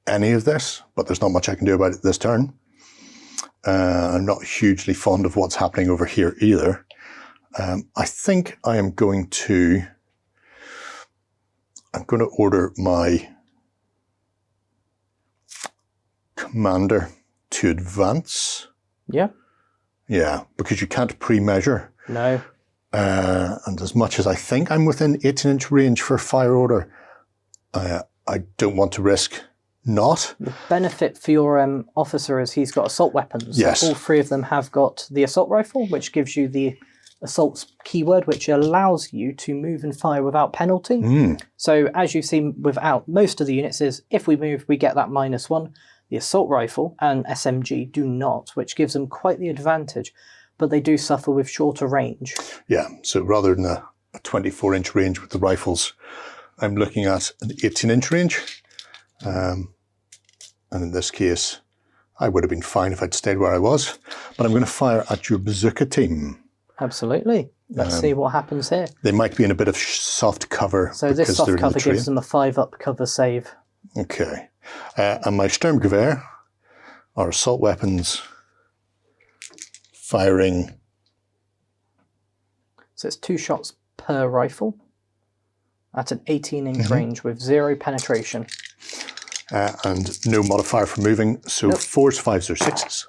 any of this, but there's not much I can do about it this turn. I'm not hugely fond of what's happening over here either. I think I am going to... I'm going to order my commander to advance. Yeah. Yeah, because you can't pre-measure. No. And as much as I think I'm within 18-inch range for fire order, I don't want to risk not. The benefit for your officer is he's got assault weapons. Yes. All three of them have got the assault rifle, which gives you the assault's keyword, which allows you to move and fire without penalty. So as you've seen without most of the units is, if we move, we get that -1. The assault rifle and SMG do not, which gives them quite the advantage, but they do suffer with shorter range. Yeah, so rather than a 24-inch range with the rifles, I'm looking at an 18-inch range. And in this case, I would have been fine if I'd stayed where I was, but I'm going to fire at your bazooka team. Absolutely. Let's see what happens here. They might be in a bit of soft cover. So this soft cover gives them a 5-up cover save. Okay. And my Sturmgewehr are assault weapons firing. So it's 2 shots per rifle at an 18-inch range with 0 penetration. And no modifier for moving. So Nope. 4s, 5s, or 6s.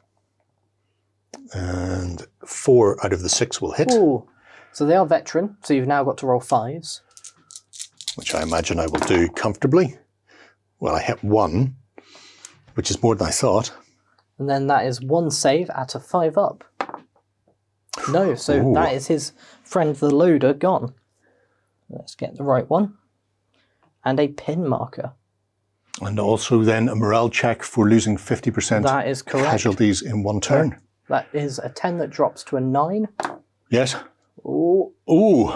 And 4 out of the 6 will hit. Ooh. So they are veteran, so you've now got to roll 5s. Which I imagine I will do comfortably. Well, I hit 1, which is more than I thought. And then that is 1 save at a 5-up. No, so Ooh. that is his friend the loader gone. Let's get the right one. And a pin marker. And also then a morale check for losing 50% That is correct. casualties in 1 turn. That is a 10 that drops to a 9. Yes. Ooh, Ooh,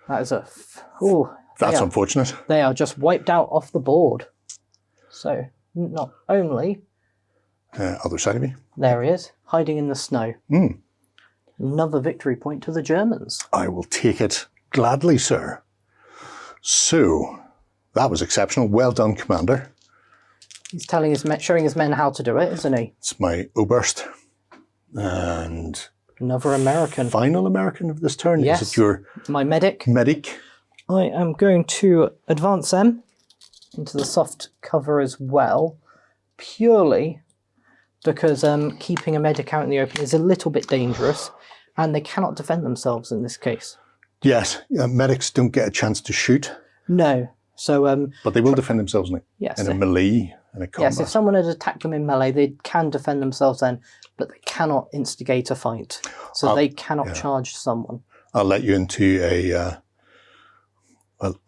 that is a... Ooh, that's they are- unfortunate. They are just wiped out off the board. So, not only... Other side of me. There he is, hiding in the snow. Mm. Another victory point to the Germans. I will take it gladly, sir. So, that was exceptional. Well done, Commander. He's telling his men, showing his men how to do it, isn't he? It's my Oberst. And Another American. final American of this turn. Yes. Is it your My medic. medic? I am going to advance them into the soft cover as well, purely because keeping a medic out in the open is a little bit dangerous, and they cannot defend themselves in this case. Yes, medics don't get a chance to shoot, No. So, but they will defend themselves yes. in a melee and a combat. Yes, if someone had attacked them in melee, they can defend themselves then, but they cannot instigate a fight. So they cannot charge someone. I'll let you into a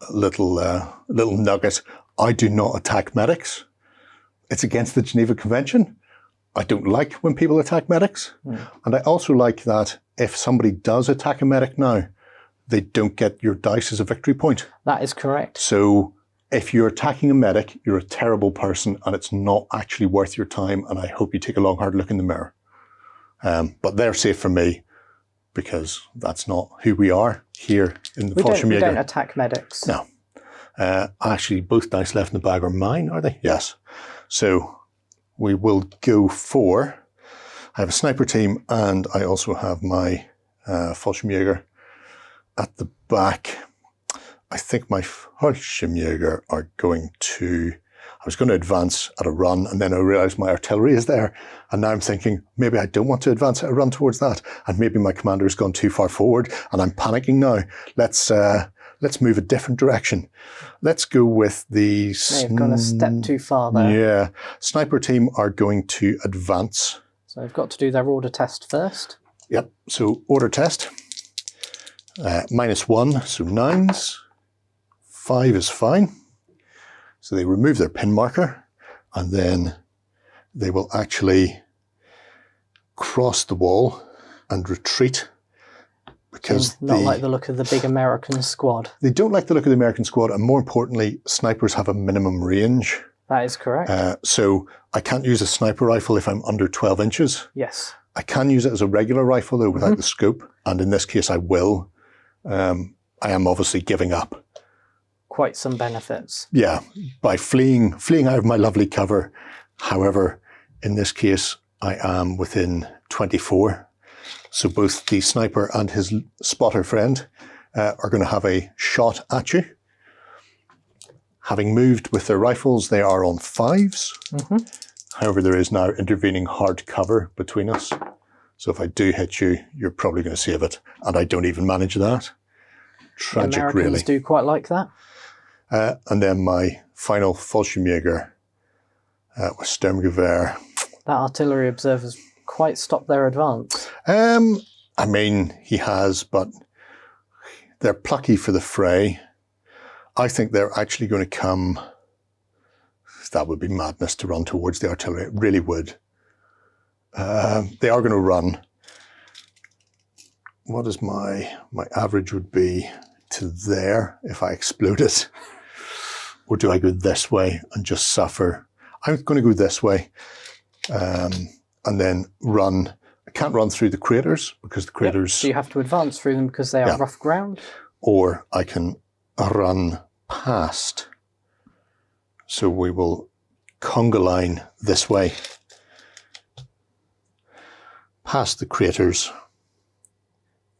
little nugget. I do not attack medics. It's against the Geneva Convention. I don't like when people attack medics. And I also like that if somebody does attack a medic now, they don't get your dice as a victory point. That is correct. So if you're attacking a medic, you're a terrible person and it's not actually worth your time. And I hope you take a long, hard look in the mirror. But they're safe from me because that's not who we are here in the We don't Fallschirmjäger. attack medics. No. Actually, both dice left in the bag are mine, are they? Yes. So we will go for... I have a sniper team and I also have my Fallschirmjäger at the back. I think my Fallschirmjäger are going to... I was going to advance at a run and then I realized my artillery is there. And now I'm thinking, maybe I don't want to advance at a run towards that. And maybe my commander has gone too far forward and I'm panicking now. Let's move a different direction. Let's go with the... They've gone a step too far there. Yeah. Sniper team are going to advance. So they've got to do their order test first. Yep. So order test. -1, so 9s. 5 is fine. So they remove their pin marker and then they will actually cross the wall and retreat because Not like the look of the big American squad. they don't like the look of the American squad, and more importantly, snipers have a minimum range. That is correct. So I can't use a sniper rifle if I'm under 12 inches. Yes. I can use it as a regular rifle though without the scope, and in this case I will. I am obviously giving up quite some benefits. Yeah, by fleeing out of my lovely cover. However, in this case, I am within 24. So both the sniper and his spotter friend are going to have a shot at you. Having moved with their rifles, they are on 5s. However, there is now intervening hard cover between us. So if I do hit you, you're probably going to save it. And I don't even manage that. Tragic, the Americans really. do quite like that. And then my final Fallschirmjäger with Sturmgewehr. That artillery observer's quite stopped their advance. I mean, he has, but they're plucky for the fray. I think they're actually going to come. That would be madness to run towards the artillery. It really would. They are going to run. What is my average would be to there if I explode it? Or do I go this way and just suffer? I'm going to go this way and then run. I can't run through the craters because the craters... So you have to advance through them because they are rough ground. Or I can run past. So we will conga line this way. Past the craters.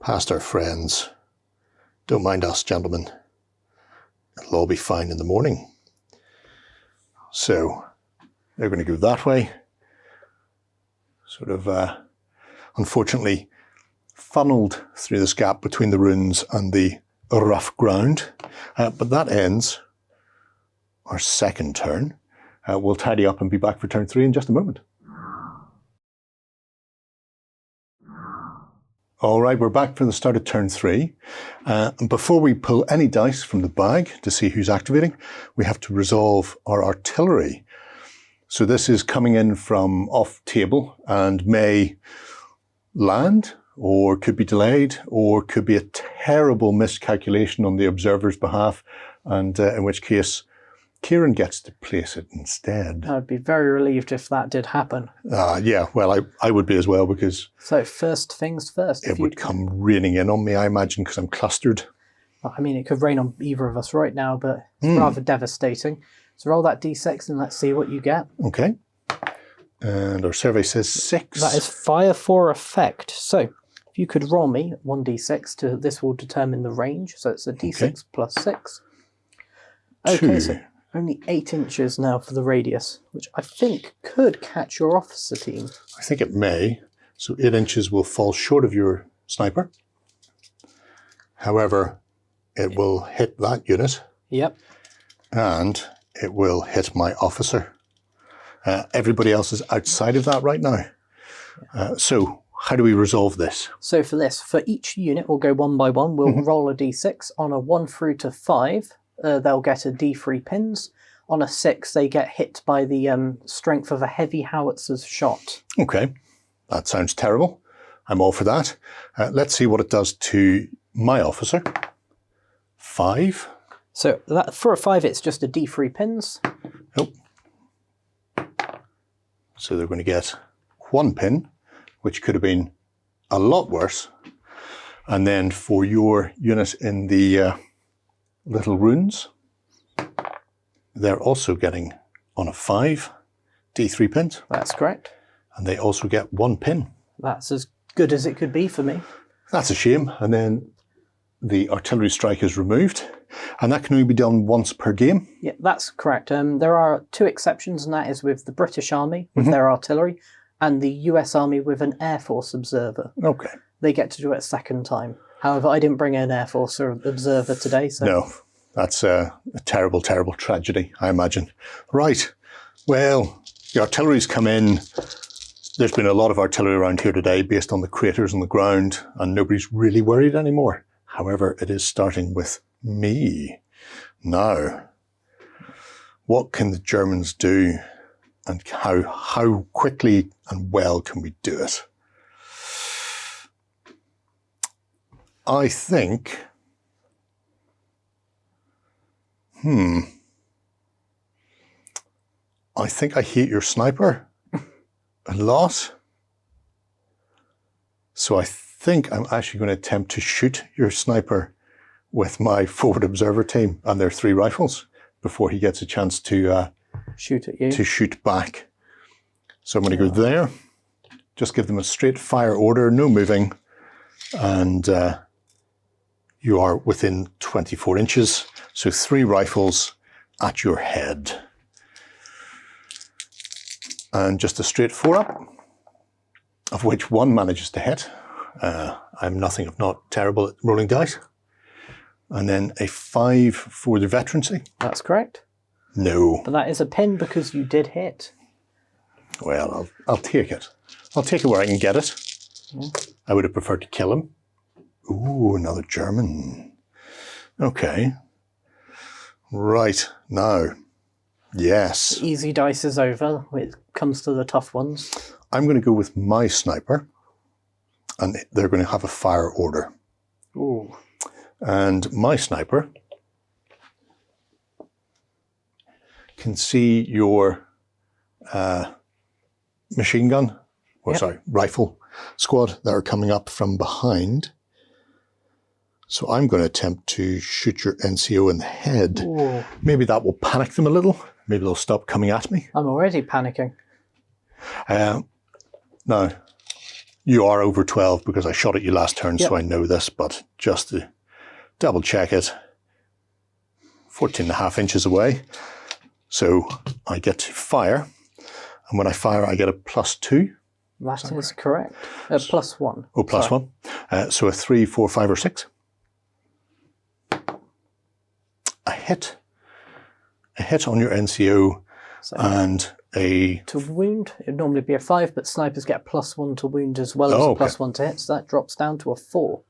Past our friends. Don't mind us, gentlemen. It'll all be fine in the morning. So they're going to go that way. Sort of, unfortunately, funneled through this gap between the ruins and the rough ground. But that ends our second turn. We'll tidy up and be back for turn 3 in just a moment. All right, we're back for the start of turn 3. And before we pull any dice from the bag to see who's activating, we have to resolve our artillery. So this is coming in from off table and may land, or could be delayed, or could be a terrible miscalculation on the observer's behalf, and in which case Kieran gets to place it instead. I'd be very relieved if that did happen. Yeah, well, I would be as well, because... So first things first. It would come raining in on me, I imagine, because I'm clustered. I mean, it could rain on either of us right now, but it's rather devastating. So roll that d6 and let's see what you get. Okay. And our survey says 6. That is fire for effect. So if you could roll me 1d6, this will determine the range. So it's a d6 plus 6. Okay, 2. so only 8 inches now for the radius, which I think could catch your officer team. I think it may. So 8 inches will fall short of your sniper. However, it will hit that unit. Yep. And it will hit my officer. Everybody else is outside of that right now. So how do we resolve this? So for this, for each unit, we'll go one by one. We'll roll a d6. On a 1 through to 5, they'll get a d3 pins. On a 6, they get hit by the strength of a heavy howitzer's shot. Okay, that sounds terrible. I'm all for that. Let's see what it does to my officer. 5. So that, for a 5, it's just a d3 pins. Nope. So they're going to get 1 pin, which could have been a lot worse. And then for your unit in the little ruins, they're also getting, on a 5, d3 pins. That's correct. And they also get 1 pin. That's as good as it could be for me. That's a shame. And then the artillery strike is removed. And that can only be done once per game? Yeah, that's correct. There are 2 exceptions, and that is with the British Army, with their artillery, and the US Army with an Air Force observer. Okay. They get to do it a second time. However, I didn't bring an Air Force observer today, so... No, that's a terrible, terrible tragedy, I imagine. Right. Well, the artillery's come in. There's been a lot of artillery around here today based on the craters on the ground, and nobody's really worried anymore. However, it is starting with me. Now, what can the Germans do, and how quickly and well can we do it? I think, I think I hate your sniper a lot. So I think I'm actually going to attempt to shoot your sniper with my forward observer team and their 3 rifles before he gets a chance to shoot at you. To shoot back. So I'm going to go there. Just give them a straight fire order, no moving, and you are within 24 inches. So 3 rifles at your head. And just a straight 4 up, of which 1 manages to hit. I'm nothing if not terrible at rolling dice. And then a 5 for the veterancy. That's correct. No. But that is a pin because you did hit. Well, I'll take it. I'll take it where I can get it. Yeah. I would have preferred to kill him. Ooh, another German. Okay. Right, now. Yes. The easy dice is over when it comes to the tough ones. I'm going to go with my sniper, and they're going to have a fire order. Ooh. And my sniper can see your machine gun, or sorry, rifle squad that are coming up from behind. So I'm going to attempt to shoot your NCO in the head. Ooh. Maybe that will panic them a little. Maybe they'll stop coming at me. I'm already panicking. Now, you are over 12 because I shot at you last turn, so I know this, but just to double check it, 14.5 inches away. So I get to fire, and when I fire, I get a +2. That is correct. +1. Oh, +1. So a 3, 4, 5, or 6. A hit on your NCO, and a... To wound, it would normally be a 5, but snipers get a +1 to wound as well as a +1 to hit, so that drops down to a 4.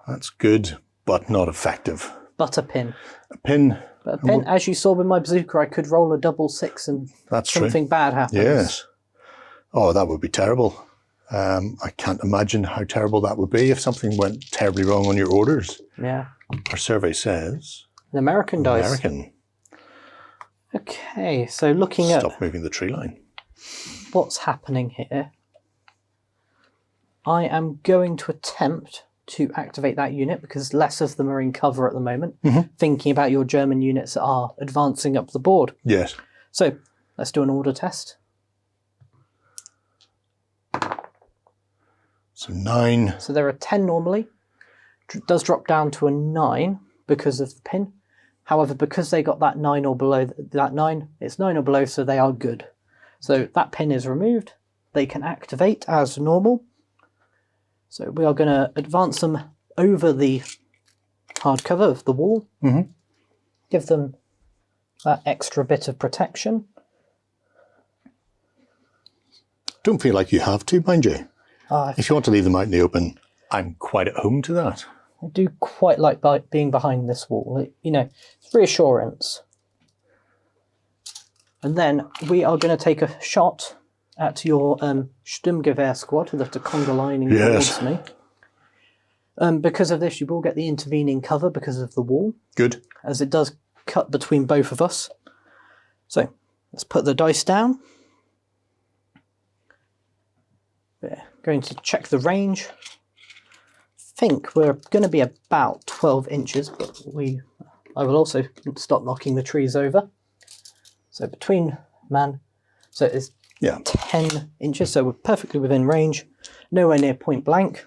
That's good, but not effective. But a pin. A pin. But a pin, as you saw with my bazooka, I could roll a double 6 and something bad happens. Yes. Oh, that would be terrible. I can't imagine how terrible that would be if something went terribly wrong on your orders. Yeah. Our survey says... An American dice. American. Okay, so looking at... Stop moving the tree line. What's happening here, I am going to attempt to activate that unit because less of them are in cover at the moment, thinking about your German units that are advancing up the board. Yes. So let's do an order test. So 9. So there are 10 normally. It does drop down to a 9 because of the pin. However, because they got that 9 or below, it's 9 or below, so they are good. So that pin is removed. They can activate as normal. So we are going to advance them over the hardcover of the wall. Give them that extra bit of protection. Don't feel like you have to, mind you. If you want to leave them out in the open, I'm quite at home to that. I do quite like being behind this wall. You know, it's reassurance. And then we are going to take a shot at your Sturmgewehr squad that are conga lining towards me. Because of this, you will get the intervening cover because of the wall. Good. As it does cut between both of us. So let's put the dice down. We're going to check the range. I think we're going to be about 12 inches, but I will also stop knocking the trees over. So between so it's 10 inches, so we're perfectly within range, nowhere near point blank.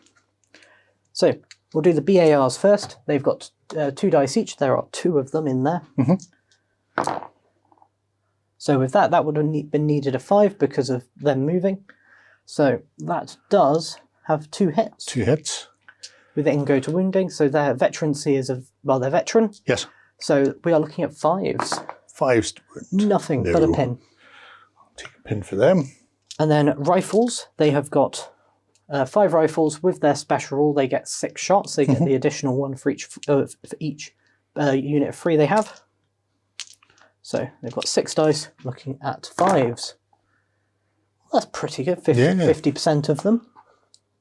So we'll do the BARs first. They've got 2 dice each. There are 2 of them in there. So with that would have been needed a 5 because of them moving. So that does have 2 hits. 2 hits. We then go to wounding. So their veterancy is they're veteran. Yes. So we are looking at 5s. 5s. Nothing but a pin. I'll take a pin for them. And then rifles. They have got 5 rifles with their special rule. They get 6 shots. They get the additional 1 for each unit of 3 they have. So they've got 6 dice looking at 5s. That's pretty good. 50% of them.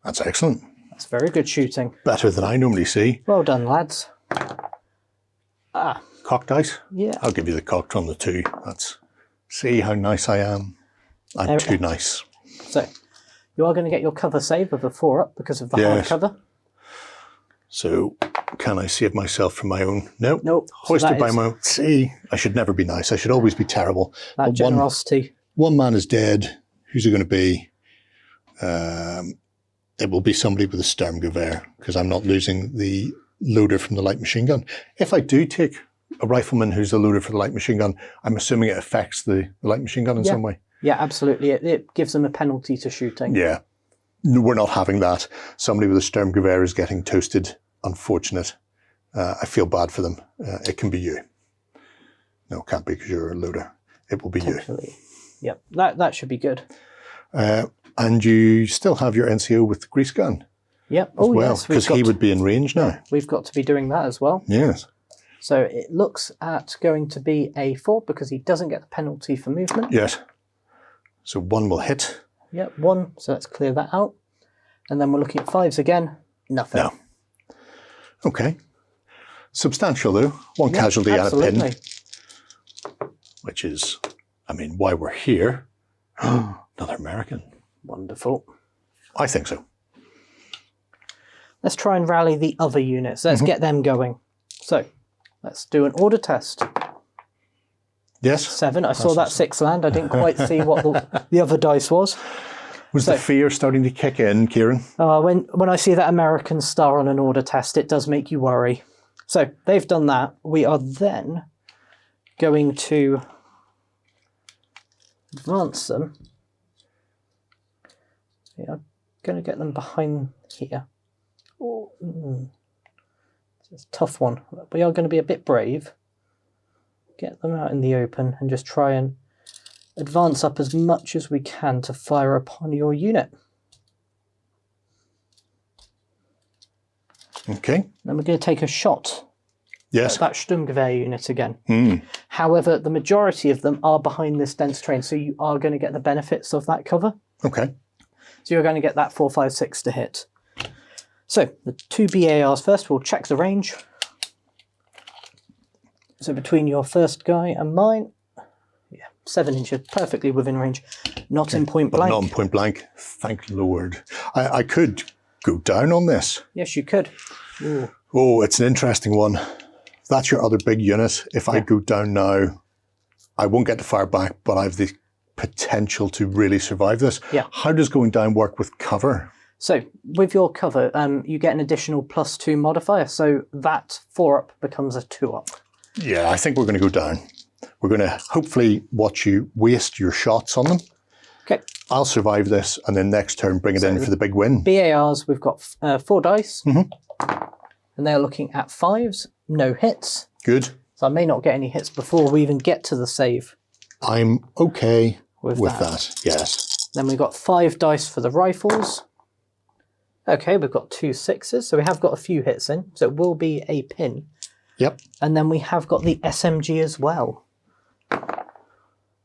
That's excellent. That's very good shooting. Better than I normally see. Well done, lads. Cock dice? Yeah. I'll give you the cocked on the 2. See how nice I am. I'm too nice. So You are going to get your cover save of a 4-up because of the hard cover. So, can I save myself from my own? No. Nope. Hoisted by my own. See, I should never be nice. I should always be terrible. That but generosity. One man is dead. Who's it going to be? It will be somebody with a Sturmgewehr, because I'm not losing the loader from the light machine gun. If I do take a rifleman who's a loader for the light machine gun, I'm assuming it affects the light machine gun in some way. Yeah, absolutely. It gives them a penalty to shooting. Yeah. No, we're not having that. Somebody with a Sturmgewehr is getting toasted. Unfortunate. I feel bad for them. It can be you. No, it can't be, because you're a loader. It will be you. Yep, that should be good. And you still have your NCO with the grease gun. Yep. As well, because he would be in range now. We've got to be doing that as well. Yes. So it looks at going to be a 4 because he doesn't get the penalty for movement. Yes. So 1 will hit. Yep, 1. So let's clear that out. And then we're looking at 5s again. Nothing. No. Okay. Substantial, though. 1 casualty absolutely. and a pin. Which is, I mean, why we're here. Another American. Wonderful. I think so. Let's try and rally the other units. Let's get them going. So, let's do an order test. Yes. 7. I saw that 6 land. I didn't quite see what the other dice was. Was the fear starting to kick in, Kieran? When I see that American star on an order test, it does make you worry. So, they've done that. We are then going to advance them. We are going to get them behind here. It's a tough one. We are going to be a bit brave. Get them out in the open and just try and advance up as much as we can to fire upon your unit. Okay. Then we're going to take a shot at that Sturmgewehr unit again. However, the majority of them are behind this dense terrain, so you are going to get the benefits of that cover. Okay. So you're going to get that 4, 5, 6 to hit. So the 2 BARs first, we'll check the range. So between your first guy and mine, 7 inches, perfectly within range. Not in point blank. Not in point blank, thank Lord. I could go down on this. Yes, you could. Ooh. Oh, it's an interesting one. That's your other big unit. If I go down now, I won't get to fire back, but I have the potential to really survive this. Yeah. How does going down work with cover? So with your cover, you get an additional +2 modifier. So that 4-up becomes a 2-up. Yeah, I think we're going to go down. We're going to hopefully watch you waste your shots on them. Okay. I'll survive this, and then next turn bring it in for the big win. BARs, we've got 4 dice. And they're looking at 5s, no hits. Good. So I may not get any hits before we even get to the save. I'm okay with that. that, yes. Then we've got 5 dice for the rifles. Okay, we've got 2 6s, so we have got a few hits in. So it will be a pin. Yep. And then we have got the SMG as well,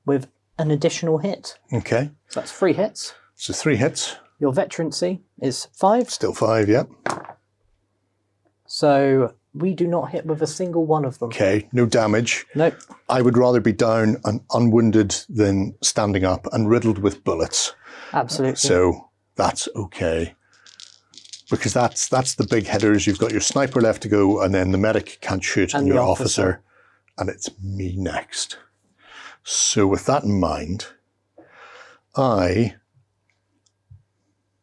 with an additional hit. Okay. So that's 3 hits. So 3 hits. Your veterancy is 5. Still 5, yep. So we do not hit with a single one of them. Okay, no damage. Nope. I would rather be down and unwounded than standing up and riddled with bullets. Absolutely. So that's okay. Because that's the big hitters. You've got your sniper left to go, and then the medic can't shoot, and your officer. And it's me next. So with that in mind, I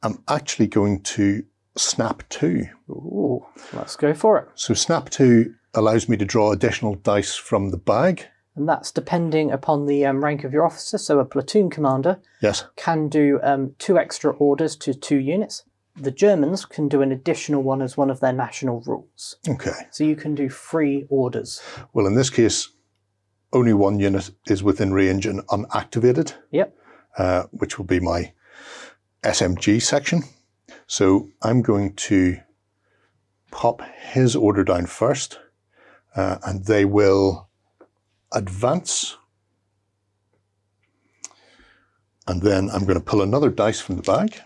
am actually going to snap 2. Ooh, let's go for it. So snap 2 allows me to draw additional dice from the bag. And that's depending upon the rank of your officer. So a platoon commander can do 2 extra orders to 2 units. The Germans can do an additional one as one of their national rules. Okay. So you can do 3 orders. Well, in this case, only 1 unit is within range and unactivated. Yep. Which will be my SMG section. So I'm going to pop his order down first, and they will advance. And then I'm going to pull another dice from the bag,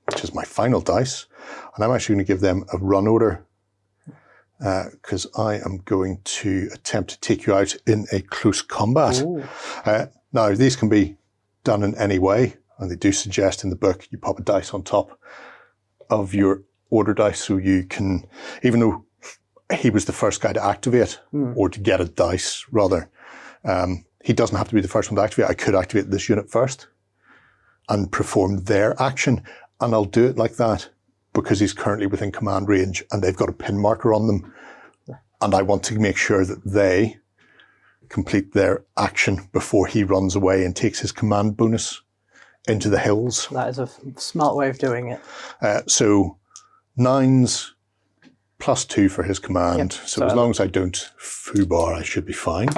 which is my final dice. And I'm actually going to give them a run order, because I am going to attempt to take you out in a close combat. Now, these can be done in any way. and they do suggest in the book you pop a dice on top of your order dice, so you can, even though he was the first guy to activate, or to get a dice rather, he doesn't have to be the first one to activate. I could activate this unit first and perform their action, and I'll do it like that because he's currently within command range and they've got a pin marker on them, and I want to make sure that they complete their action before he runs away and takes his command bonus into the hills. That is a smart way of doing it. So 9s +2 for his command. Yep. So as long as I don't foobar, I should be fine.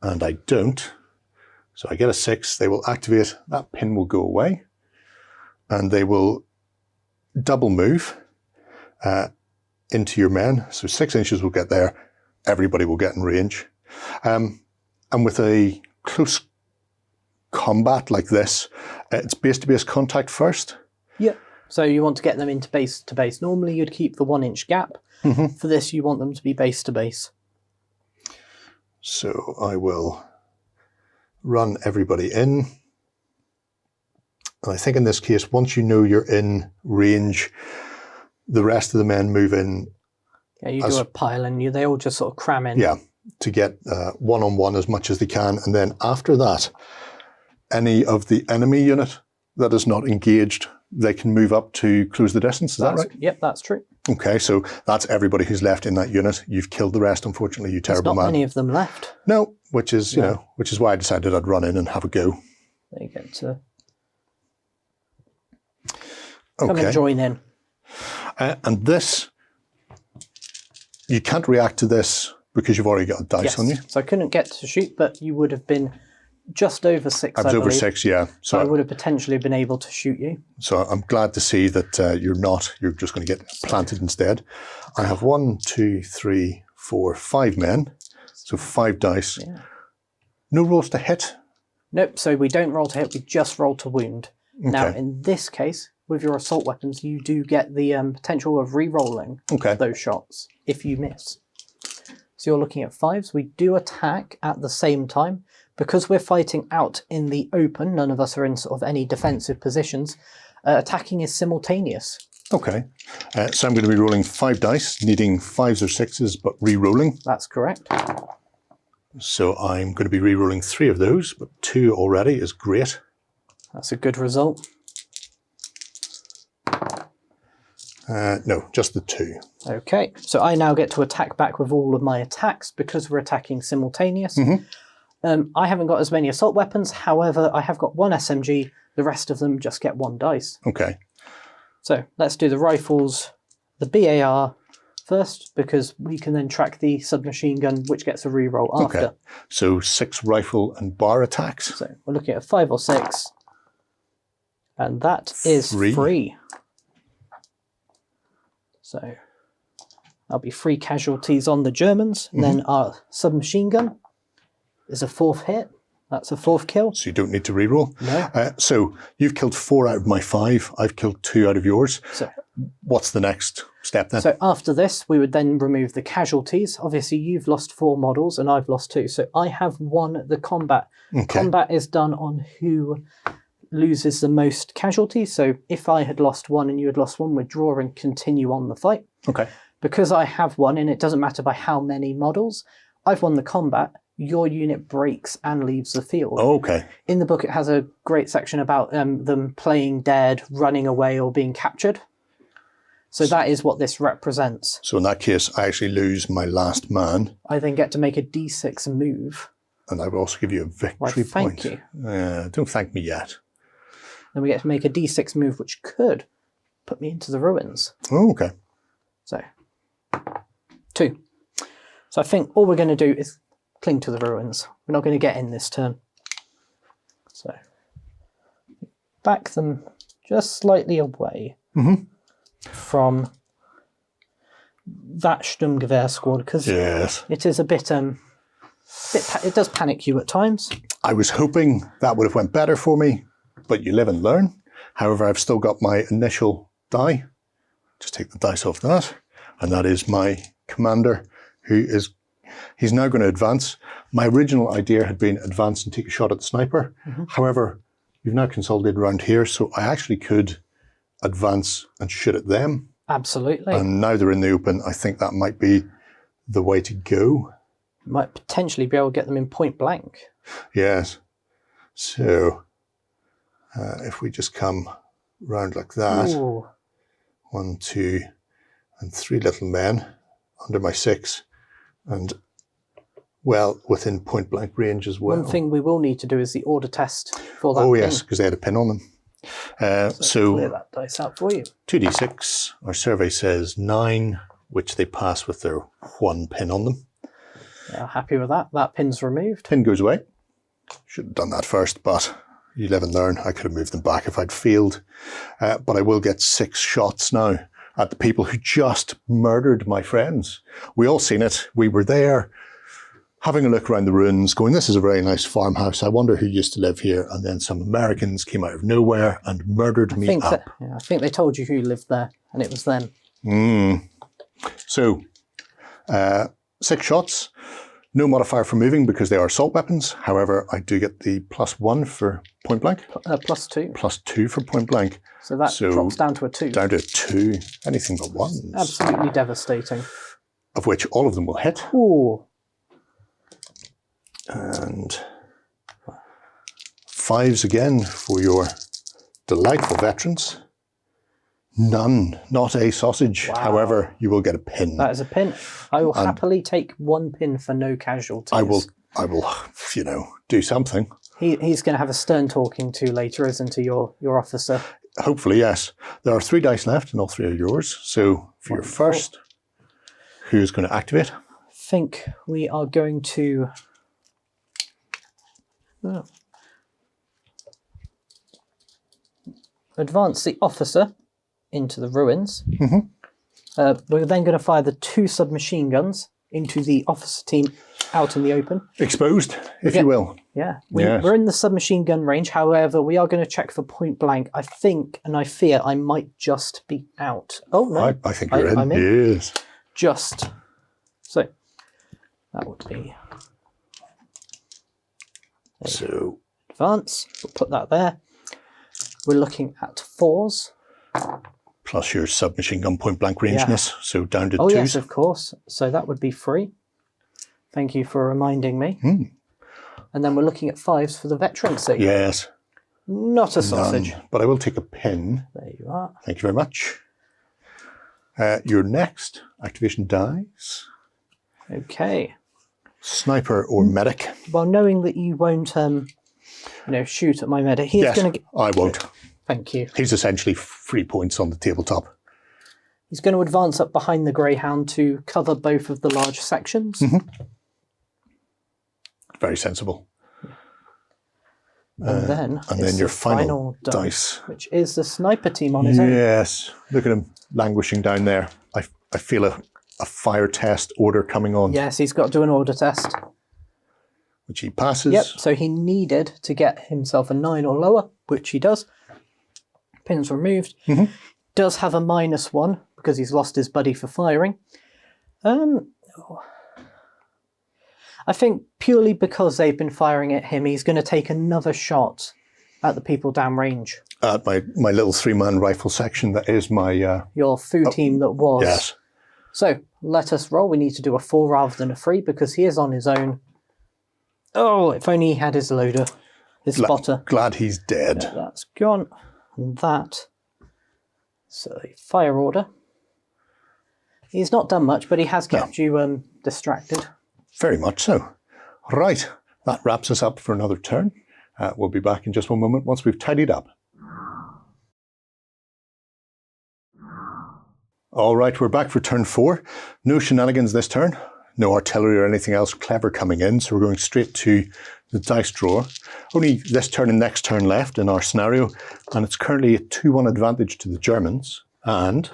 And I don't. So I get a 6. They will activate. That pin will go away. And they will double move into your men. So 6 inches will get there. Everybody will get in range. And with a close combat like this, it's base-to-base contact first. Yep. So you want to get them into base to base. Normally you'd keep the 1 inch gap. For this, you want them to be base to base. So I will run everybody in. And I think in this case, once you know you're in range, the rest of the men move in. Yeah, you do a pile and they all just sort of cram in. Yeah, to get one-on-one as much as they can. And then after that, any of the enemy unit that is not engaged, they can move up to close the distance. Is that right? Yep, that's true. Okay, so that's everybody who's left in that unit. You've killed the rest, unfortunately, you terrible man. There's not many of them left. No, which is, you know, which is why I decided I'd run in and have a go. There you get to come and join in. And this, you can't react to this because you've already got a dice on you. So I couldn't get to shoot, but you would have been just over 6, I was over 6, yeah. So I would have potentially been able to shoot you. So I'm glad to see that you're not. You're just going to get planted instead. I have 1, 2, 3, 4, 5 men. So 5 dice. Yeah. No rolls to hit? Nope, so we don't roll to hit, we just roll to wound. Okay. Now, in this case, with your assault weapons, you do get the potential of re-rolling those shots if you miss. So you're looking at 5s. We do attack at the same time. Because we're fighting out in the open, none of us are in sort of any defensive positions, attacking is simultaneous. Okay. So I'm going to be rolling 5 dice, needing 5s or 6s, but re-rolling. That's correct. So I'm going to be re-rolling 3 of those, but 2 already is great. That's a good result. No, just the 2. Okay, so I now get to attack back with all of my attacks because we're attacking simultaneous. I haven't got as many assault weapons, however, I have got 1 SMG, the rest of them just get 1 dice. Okay. So let's do the rifles, the BAR first, because we can then track the submachine gun, which gets a reroll after. Okay. So 6 rifle and bar attacks. So we're looking at 5 or 6, and that is 3. So that'll be 3 casualties on the Germans, and then our submachine gun is a 4th hit. That's a 4th kill. So you don't need to reroll. No. So you've killed 4 out of my 5. I've killed 2 out of yours. So what's the next step then? So after this, we would then remove the casualties. Obviously, you've lost 4 models and I've lost 2. So I have won the combat. Okay. Combat is done on who loses the most casualties. So if I had lost 1 and you had lost 1, we'd draw and continue on the fight. Okay. Because I have won, and it doesn't matter by how many models, I've won the combat. Your unit breaks and leaves the field. Oh, okay. In the book, it has a great section about them playing dead, running away, or being captured. So that is what this represents. So in that case, I actually lose my last man. I then get to make a D6 move. And I will also give you a victory thank point. you. Don't thank me yet. Then we get to make a D6 move, which could put me into the ruins. Oh, okay. So, 2. So I think all we're going to do is cling to the ruins. We're not going to get in this turn. So, back them just slightly away from that Sturmgewehr squad, because it is a bit, it does panic you at times. I was hoping that would have went better for me, but you live and learn. However, I've still got my initial die. Just take the dice off that. And that is my commander, he's now going to advance. My original idea had been advance and take a shot at the sniper. However, we've now consolidated around here, so I actually could advance and shoot at them. Absolutely. And now they're in the open. I think that might be the way to go. Might potentially be able to get them in point blank. Yes. So if we just come round like that, Ooh. 1, 2, and 3 little men under my 6, and well within point blank range as well. One thing we will need to do is the order test for that. Oh pin. yes, because they had a pin on them. Clear So that dice out for you. 2d6. Our survey says 9, which they pass with their 1 pin on them. Yeah, happy with that. That pin's removed. Pin goes away. Should have done that first, but you live and learn. I could have moved them back if I'd failed. But I will get 6 shots now at the people who just murdered my friends. We all seen it. We were there having a look around the ruins, going, this is a very nice farmhouse. I wonder who used to live here. And then some Americans came out of nowhere and murdered me up. I think they told you who lived there, and it was them. So, 6 shots. No modifier for moving because they are assault weapons. However, I do get the +1 for point blank. +2. +2 for point blank. So that drops down to a 2. Down to a 2. Anything but 1s. Absolutely devastating. Of which all of them will hit. Ooh. And 5s again for your delightful veterans. None, not a sausage. Wow. However, you will get a pin. That is a pin. I will happily take 1 pin for no casualties. I will, do something. He's going to have a stern talking to later, isn't he, your officer? Hopefully, yes. There are 3 dice left, and all 3 are yours. So for your first, who's going to activate? I think we are going to... advance the officer into the ruins. We're then going to fire the 2 submachine guns into the officer team out in the open. Exposed, if you will. Yeah, we're in the submachine gun range. However, we are going to check for point blank. I think, and I fear, I might just be out. Oh, no. I think you're in. I'm in. Yes. Just. So, that would be... So, advance. We'll put that there. We're looking at 4s. plus your submachine gun point blank rangeness, so down to 2s. Oh yes, of course. So that would be 3. Thank you for reminding me. And then we're looking at 5s for the veteran's sake. Yes. Not a sausage. None. But I will take a pin. There you are. Thank you very much. Your next activation dies. Okay. Sniper or medic. Well, knowing that you won't, shoot at my medic, he's going to get... I won't. Thank you. He's essentially 3 points on the tabletop. He's going to advance up behind the Greyhound to cover both of the large sections. Very sensible. And then your final dice, which is the sniper team on his own. Yes, look at him languishing down there. I feel a fire test order coming on. Yes, he's got to do an order test. Which he passes. Yep, so he needed to get himself a 9 or lower, which he does. Pins removed. Does have a -1 because he's lost his buddy for firing. I think purely because they've been firing at him, he's going to take another shot at the people downrange. At my little 3-man rifle section, that is my... Your foo team that was. Yes. So, let us roll. We need to do a 4 rather than a 3 because he is on his own. Oh, if only he had his loader, his spotter. Glad he's dead. Yeah, that's gone. And that. So, fire order. He's not done much, but he has kept you distracted. Very much so. Right, that wraps us up for another turn. We'll be back in just one moment once we've tidied up. All right, we're back for turn 4. No shenanigans this turn. No artillery or anything else clever coming in, so we're going straight to the dice drawer. Only this turn and next turn left in our scenario, and it's currently a 2-1 advantage to the Germans, and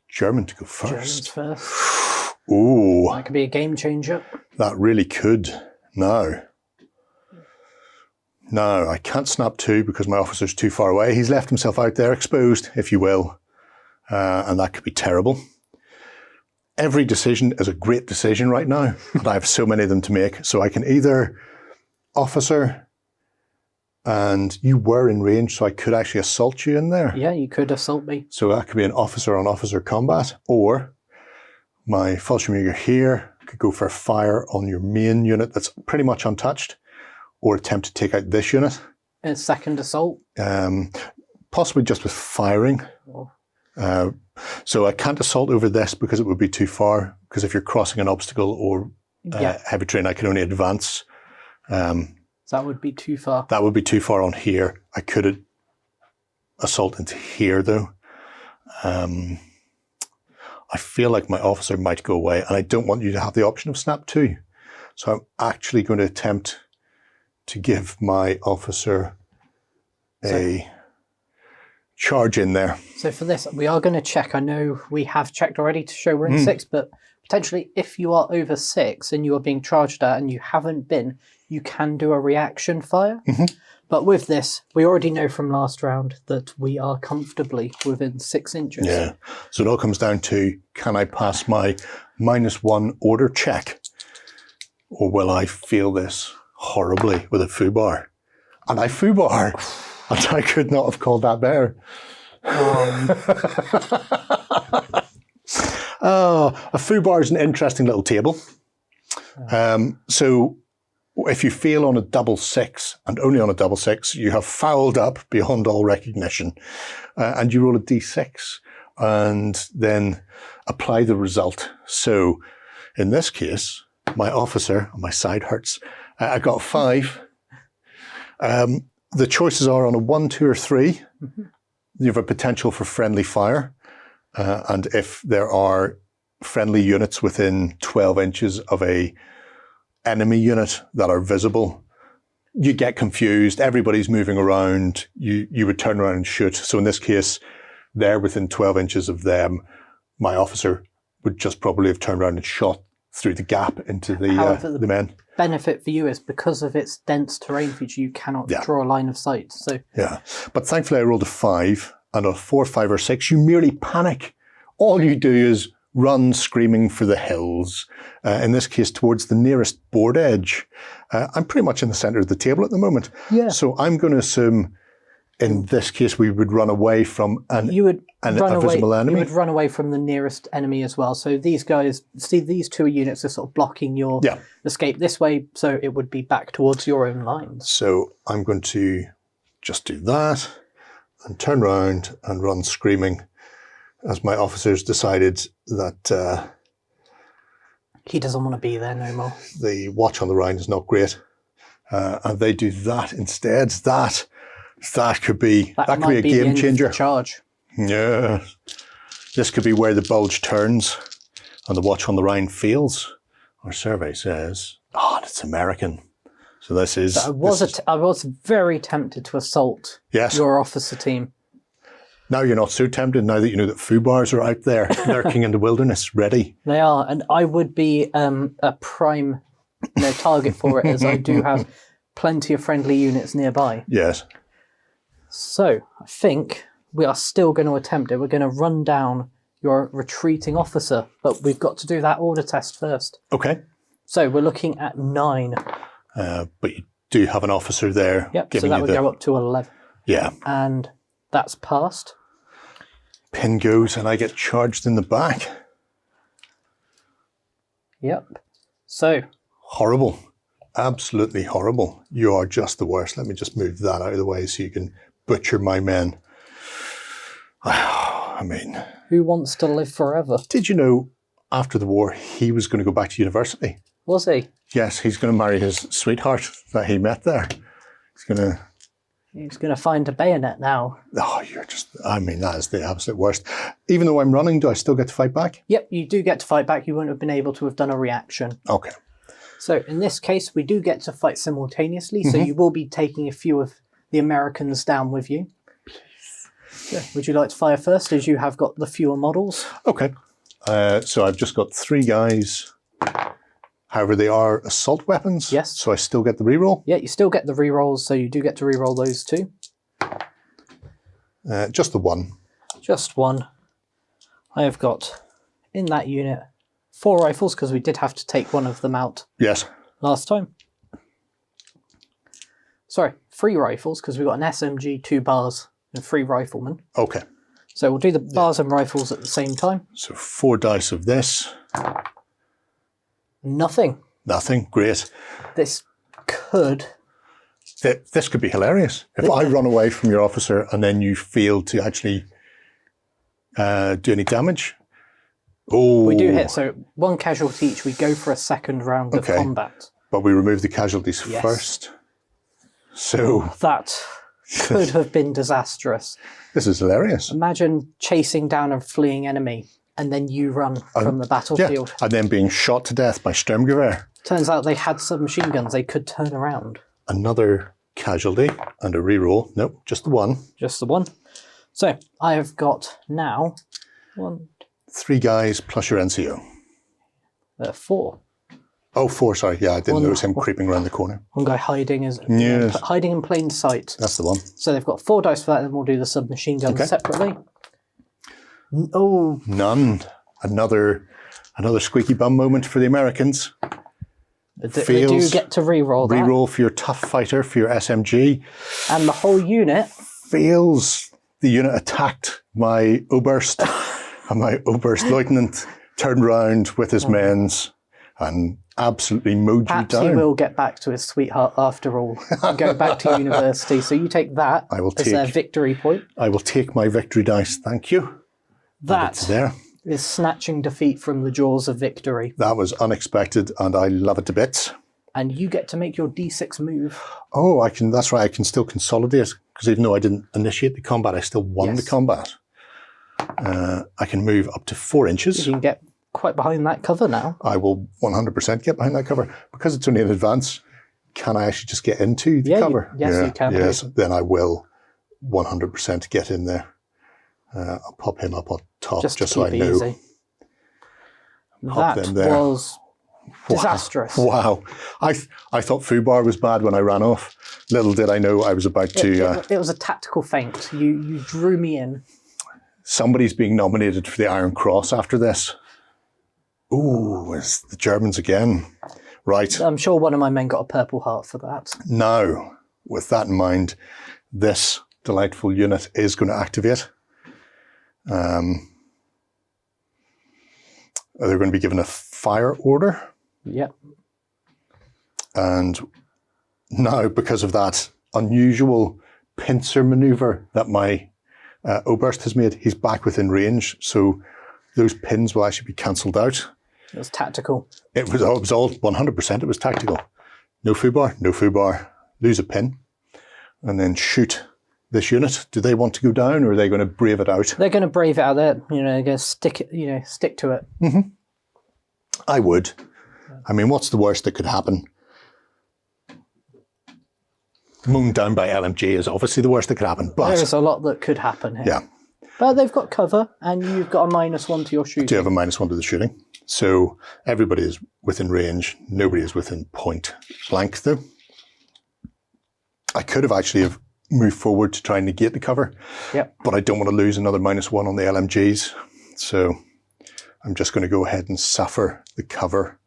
German to go first. Germans first. Ooh. That could be a game changer. That really could. No, I can't snap 2 because my officer's too far away. He's left himself out there exposed, if you will, and that could be terrible. Every decision is a great decision right now, but I have so many of them to make. So I can either officer and you were in range, so I could actually assault you in there. Yeah, you could assault me. So that could be an officer-on-officer combat, or my Fallschirmjäger here could go for a fire on your main unit that's pretty much untouched, or attempt to take out this unit. A second assault? Possibly just with firing. Oh. So I can't assault over this because it would be too far, because if you're crossing an obstacle or heavy terrain, I can only advance. That would be too far. That would be too far on here. I could assault into here, though. I feel like my officer might go away, and I don't want you to have the option of snap 2. So I'm actually going to attempt to give my officer a charge in there. So for this, we are going to check. I know we have checked already to show we're in 6, but potentially if you are over 6 and you are being charged at and you haven't been, you can do a reaction fire. But with this, we already know from last round that we are comfortably within 6 inches. Yeah. So it all comes down to, can I pass my -1 order check? Or will I fail this horribly with a foobar? And I foobar. And I could not have called that better. A foobar is an interesting little table. So if you fail on a double 6, and only on a double 6, you have fouled up beyond all recognition. And you roll a d6 and then apply the result. So in this case, my officer, my side hurts, I got 5. The choices are on a 1, 2, or 3. You have a potential for friendly fire. And if there are friendly units within 12 inches of a enemy unit that are visible, you get confused. Everybody's moving around. You would turn around and shoot. So in this case, they're within 12 inches of them. My officer would just probably have turned around and shot through the gap into the men. Benefit for you is because of its dense terrain feature, you cannot draw a line of sight. So but thankfully I rolled a 5, and on a 4, 5, or 6, you merely panic. All you do is run screaming for the hills. In this case, towards the nearest board edge. I'm pretty much in the center of the table at the moment. Yeah. So I'm going to assume, in this case, we would run away from a visible enemy. You would run away from the nearest enemy as well. So these guys, see, these 2 units are sort of blocking your escape this way, so it would be back towards your own lines. So I'm going to just do that and turn around and run screaming, as my officers decided that he doesn't want to be there no more. The watch on the Rhine is not great, and they do that instead. That could be a game changer. Charge. Yeah, this could be where the Bulge turns and the watch on the Rhine fails. Our survey says, it's American. So this is. I was very tempted to assault your officer team. Now you're not so tempted, now that you know that foobars are out there lurking in the wilderness, ready. They are, and I would be a prime target for it, as I do have plenty of friendly units nearby. Yes. So, I think we are still going to attempt it. We're going to run down your retreating officer, but we've got to do that order test first. Okay. So, we're looking at 9. But you do have an officer there. Yep, so that would go up to 11. Yeah. And that's passed. Pin goes and I get charged in the back. Yep. So. Horrible. Absolutely horrible. You are just the worst. Let me just move that out of the way so you can butcher my men. I mean. Who wants to live forever? Did you know after the war he was going to go back to university? Was he? Yes, he's going to marry his sweetheart that he met there. He's going to find a bayonet now. Oh, that is the absolute worst. Even though I'm running, do I still get to fight back? Yep, you do get to fight back. You wouldn't have been able to have done a reaction. Okay. So in this case, we do get to fight simultaneously, so you will be taking a few of the Americans down with you. Yeah. Would you like to fire first, as you have got the fewer models? Okay. So I've just got 3 guys. However, they are assault weapons. Yes. So I still get the reroll? Yeah, you still get the rerolls, so you do get to reroll those 2. Just the 1. Just 1. I have got, in that unit, 4 rifles, because we did have to take one of them out Yes. last time. Sorry, 3 rifles, because we've got an SMG, 2 bars, and 3 riflemen. Okay. So we'll do the bars and rifles at the same time. So 4 dice of this. Nothing. Nothing. Great. This could... This could be hilarious. If I run away from your officer and then you fail to actually do any damage. Oh. We do hit, so 1 casualty each. We go for a second round of combat. But we remove the casualties first. So... That could have been disastrous. This is hilarious. Imagine chasing down a fleeing enemy and then you run from the battlefield. Yeah, and then being shot to death by Sturmgewehr. Turns out they had submachine guns. They could turn around. Another casualty and a reroll. Nope, just the 1. Just the 1. So I have got now 3 guys plus your NCO. 4. Oh, 4, sorry. Yeah, I didn't notice him creeping around the corner. 1 guy hiding hiding in plain sight. That's the one. So they've got 4 dice for that, and then we'll do the submachine guns separately. Oh. None. Another squeaky bum moment for the Americans. They do get to reroll that. Reroll for your tough fighter, for your SMG. And the whole unit... Fails. The unit attacked my Oberst. And my Oberst Lieutenant turned round with his men's and absolutely mowed you down. Perhaps he will get back to his sweetheart after all and go back to university. So you take that as their victory point. I will take my victory dice. Thank you. That is snatching defeat from the jaws of victory. That was unexpected and I love it to bits. And you get to make your D6 move. Oh, that's right. I can still consolidate because even though I didn't initiate the combat, I still won the combat. I can move up to 4 inches. You can get quite behind that cover now. I will 100% get behind that cover. Because it's only in advance, can I actually just get into the cover? Yes, you can. Yes, then I will 100% get in there. I'll pop him up on top just so I know. Easy. That was disastrous. Wow. I thought Fubar was bad when I ran off. Little did I know I was about to... It was a tactical feint. You drew me in. Somebody's being nominated for the Iron Cross after this. Ooh, it's the Germans again. Right. I'm sure one of my men got a Purple Heart for that. Now, with that in mind, this delightful unit is going to activate. They're going to be given a fire order. Yep. And now, because of that unusual pincer maneuver that my Oberst has made, he's back within range. So those pins will actually be cancelled out. It was tactical. It was all 100%. It was tactical. No foobar, no foobar. Lose a pin, and then shoot this unit. Do they want to go down, or are they going to brave it out? They're going to brave it out. They're going to stick to it. Mm-hmm. I would. I mean, what's the worst that could happen? Mown down by LMG is obviously the worst that could happen. But there is a lot that could happen here. Yeah. But they've got cover, and you've got a -1 to your shooting. Do you have a -1 to the shooting? So everybody is within range. Nobody is within point blank, though. I could have actually moved forward to try and negate the cover. Yep. But I don't want to lose another -1 on the LMGs. So I'm just going to go ahead and suffer the cover.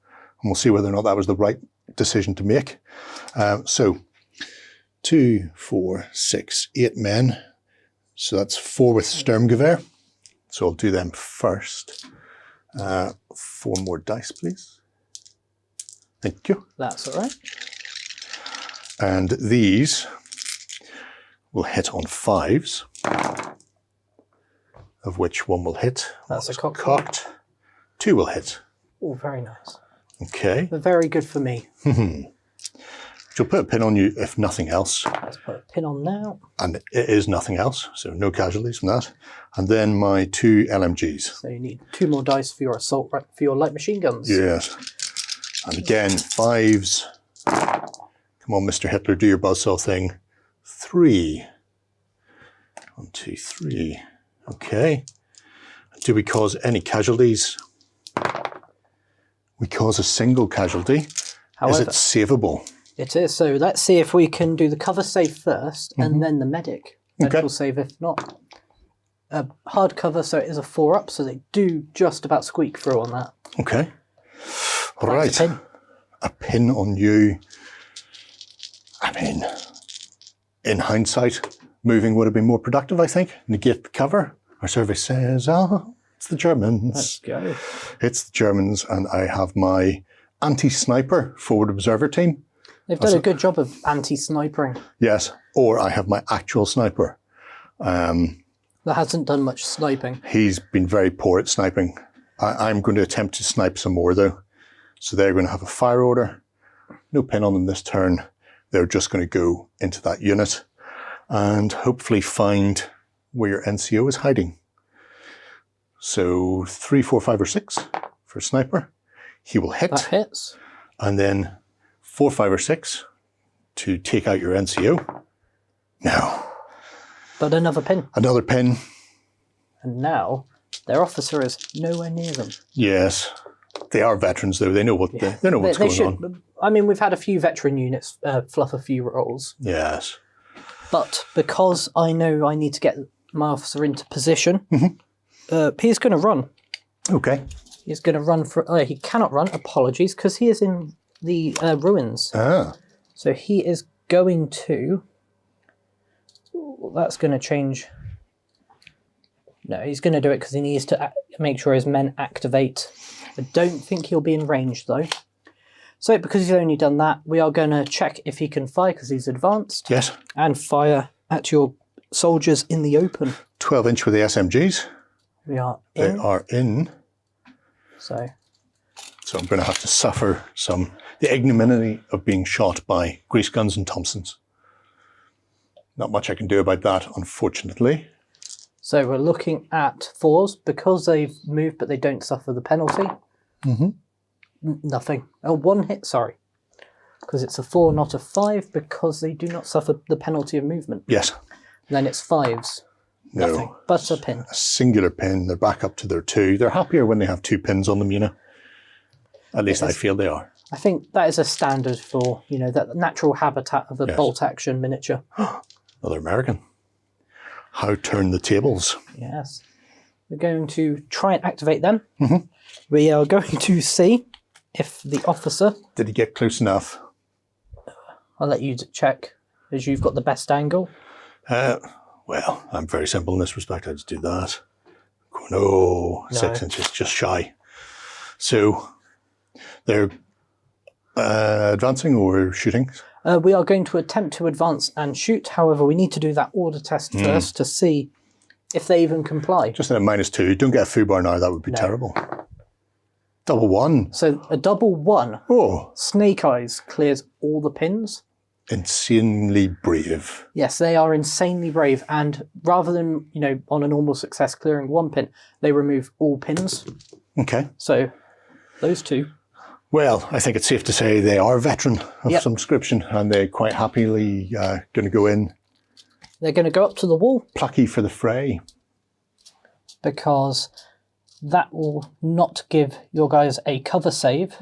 And we'll see whether or not that was the right decision to make. So 2, 4, 6, 8 men. So that's 4 with Sturmgewehr. So I'll do them first. 4 more dice, please. Thank you. That's all right. And these will hit on 5s, of which 1 will hit. That's a cocked. 2 will hit. Oh, very nice. Okay. They're very good for me. She'll put a pin on you if nothing else. Let's put a pin on now. And it is nothing else, so no casualties from that. And then my 2 LMGs. So you need 2 more dice for your assault, for your light machine guns. Yes. And again, 5s. Come on, Mr. Hitler, do your buzzsaw thing. 3. 1, 2, 3. Okay. Do we cause any casualties? We cause a single casualty. However, is it savable? It is. So let's see if we can do the cover save first and then the medic. Medical save if not. Hard cover, so it is a 4-up, so they do just about squeak through on that. Okay. All right. A pin on you. I mean, in hindsight, moving would have been more productive, I think. Negate the cover. Our survey says, oh, it's the Germans. Let's go. It's the Germans, and I have my anti-sniper forward observer team. They've done a good job of anti-snipering. Yes, or I have my actual sniper. That hasn't done much sniping. He's been very poor at sniping. I'm going to attempt to snipe some more, though. So they're going to have a fire order. No pin on them this turn. They're just going to go into that unit and hopefully find where your NCO is hiding. So 3, 4, 5, or 6 for sniper. He will hit. That hits. And then 4, 5, or 6 to take out your NCO. No. But another pin. Another pin. And now their officer is nowhere near them. Yes. They are veterans, though. They know what they know what's going on. I mean, we've had a few veteran units fluff a few rolls. Yes. But because I know I need to get my officer into position, he's going to run. Okay. He's going to run for... he cannot run, apologies, because he is in the ruins. Ah. So he is going to... Ooh, that's going to change... No, he's going to do it because he needs to make sure his men activate. I don't think he'll be in range, though. So because he's only done that, we are going to check if he can fire because he's advanced. Yes. And fire at your soldiers in the open. 12-inch with the SMGs. We are in. They are in. So I'm going to have to suffer the ignominy of being shot by grease guns and Thompsons. Not much I can do about that, unfortunately. So we're looking at 4s because they've moved, but they don't suffer the penalty. Nothing. Oh, 1 hit, sorry. Because it's a 4, not a 5, because they do not suffer the penalty of movement. Yes. And then it's 5s. No. Nothing. But a pin. A singular pin. They're back up to their 2. They're happier when they have 2 pins on them, you know. At least I feel they are. I think that is a standard for, that natural habitat of a bolt action miniature. Another American. How turn the tables. Yes. We're going to try and activate them. We are going to see if the officer... Did he get close enough? I'll let you check, as you've got the best angle. Well, I'm very simple in this respect. I just do that. No, 6 inches, just shy. So they're advancing or shooting? We are going to attempt to advance and shoot. However, we need to do that order test first to see if they even comply. Just in a -2. Don't get a foobar now. That would be terrible. Double 1. So a double 1. Oh. Snake Eyes clears all the pins. Insanely brave. Yes, they are insanely brave. And rather than, on a normal success clearing 1 pin, they remove all pins. Okay. So those 2. Well, I think it's safe to say they are veteran of some description, and they're quite happily going to go in. They're going to go up to the wall. Plucky for the fray. Because that will not give your guys a cover save,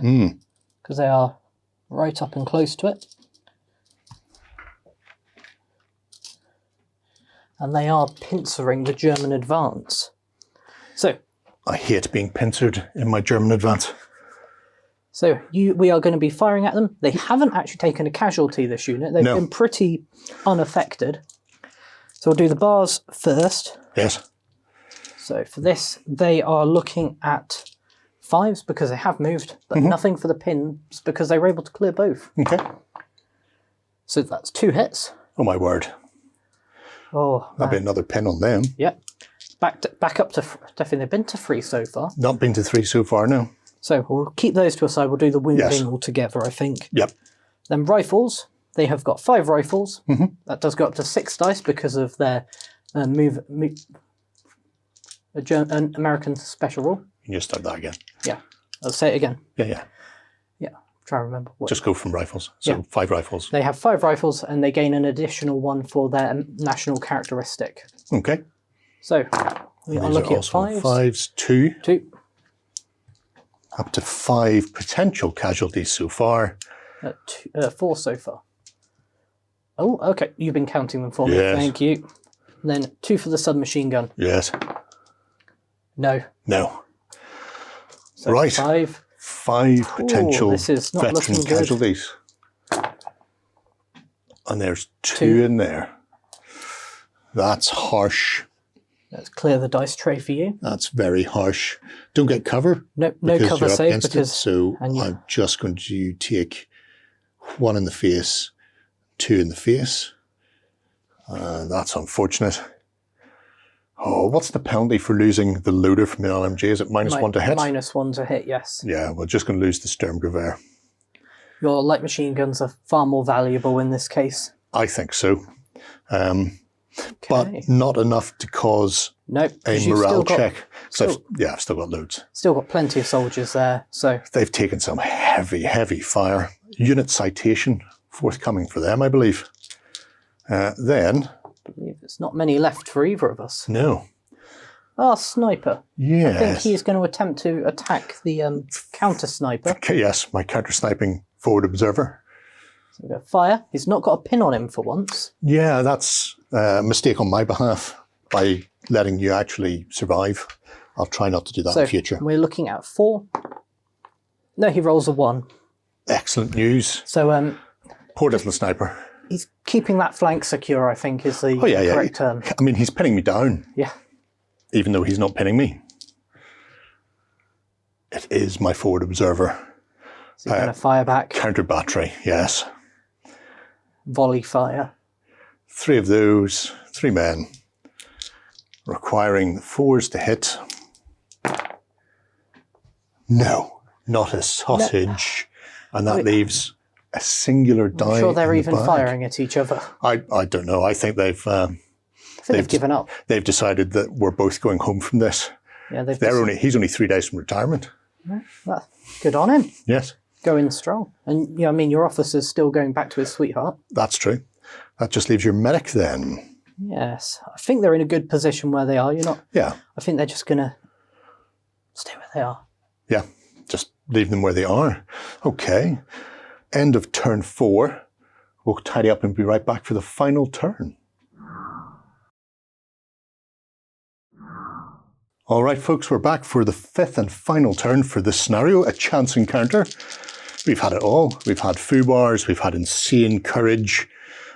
because they are right up and close to it. And they are pincering the German advance. So I hate being pincered in my German advance. So we are going to be firing at them. They haven't actually taken a casualty, this unit. They've been pretty unaffected. So we'll do the bars first. Yes. So for this, they are looking at 5s because they have moved, but nothing for the pins because they were able to clear both. Okay. So that's 2 hits. Oh my word. Oh, that'll be another pin on them. Yep. Back up to, definitely they've been to 3 so far. Not been to 3 so far, no. So we'll keep those to a side. We'll do the wounding all together, I think. Yep. Then rifles. They have got 5 rifles. That does go up to 6 dice because of their an American special rule. You can just start that again. Yeah. I'll say it again. Yeah. Try to remember what. Just go from rifles. So 5 rifles. They have 5 rifles and they gain an additional 1 for their national characteristic. Okay. So we are looking at 5s. 5s, 2. 2. Up to 5 potential casualties so far. 4 so far. Oh, okay. You've been counting them for me. Yes. Thank you. And then 2 for the submachine gun. Yes. No. No. So right. 5 potential this is not veteran looking good. casualties. And there's two in there. That's harsh. Let's clear the dice tray for you. That's very harsh. Don't get cover. No cover save because... So I'm just going to take 1 in the face, 2 in the face. That's unfortunate. Oh, what's the penalty for losing the loader from the LMG? Is it -1 to hit? -1 to hit, yes. Yeah, we're just going to lose the Sturmgewehr. Your light machine guns are far more valuable in this case. I think so. But not enough to cause a morale check. So I've still got loads. Still got plenty of soldiers there. So they've taken some heavy, heavy fire. Unit citation forthcoming for them, I believe. Then... I believe there's not many left for either of us. No. Ah, sniper. Yes. I think he's going to attempt to attack the counter-sniper. Yes, my counter-sniping forward observer. So we've got fire. He's not got a pin on him for once. Yeah, that's a mistake on my behalf by letting you actually survive. I'll try not to do that in future. We're looking at 4. No, he rolls a 1. Excellent news. So, poor little sniper. He's keeping that flank secure, I think, is the correct term. I mean, he's pinning me down. Yeah. Even though he's not pinning me. It is my forward observer. So you're going to fire back. Counter battery, yes. Volley fire. 3 of those, 3 men. Requiring the 4s to hit. No, not a sausage. No. And that leaves a singular die. I'm sure they're even bag. Firing at each other. I don't know. I think they've given up. They've decided that we're both going home from this. Yeah, he's only 3 days from retirement. Well, good on him. Yes. Going strong. And I mean, your officer's still going back to his sweetheart. That's true. That just leaves your medic then. Yes. I think they're in a good position where they are. You're not. Yeah. I think they're just going to stay where they are. Yeah. Just leave them where they are. Okay. End of turn 4. We'll tidy up and be right back for the final turn. All right, folks, we're back for the 5th and final turn for this scenario, a chance encounter. We've had it all. We've had foobars, we've had insane courage,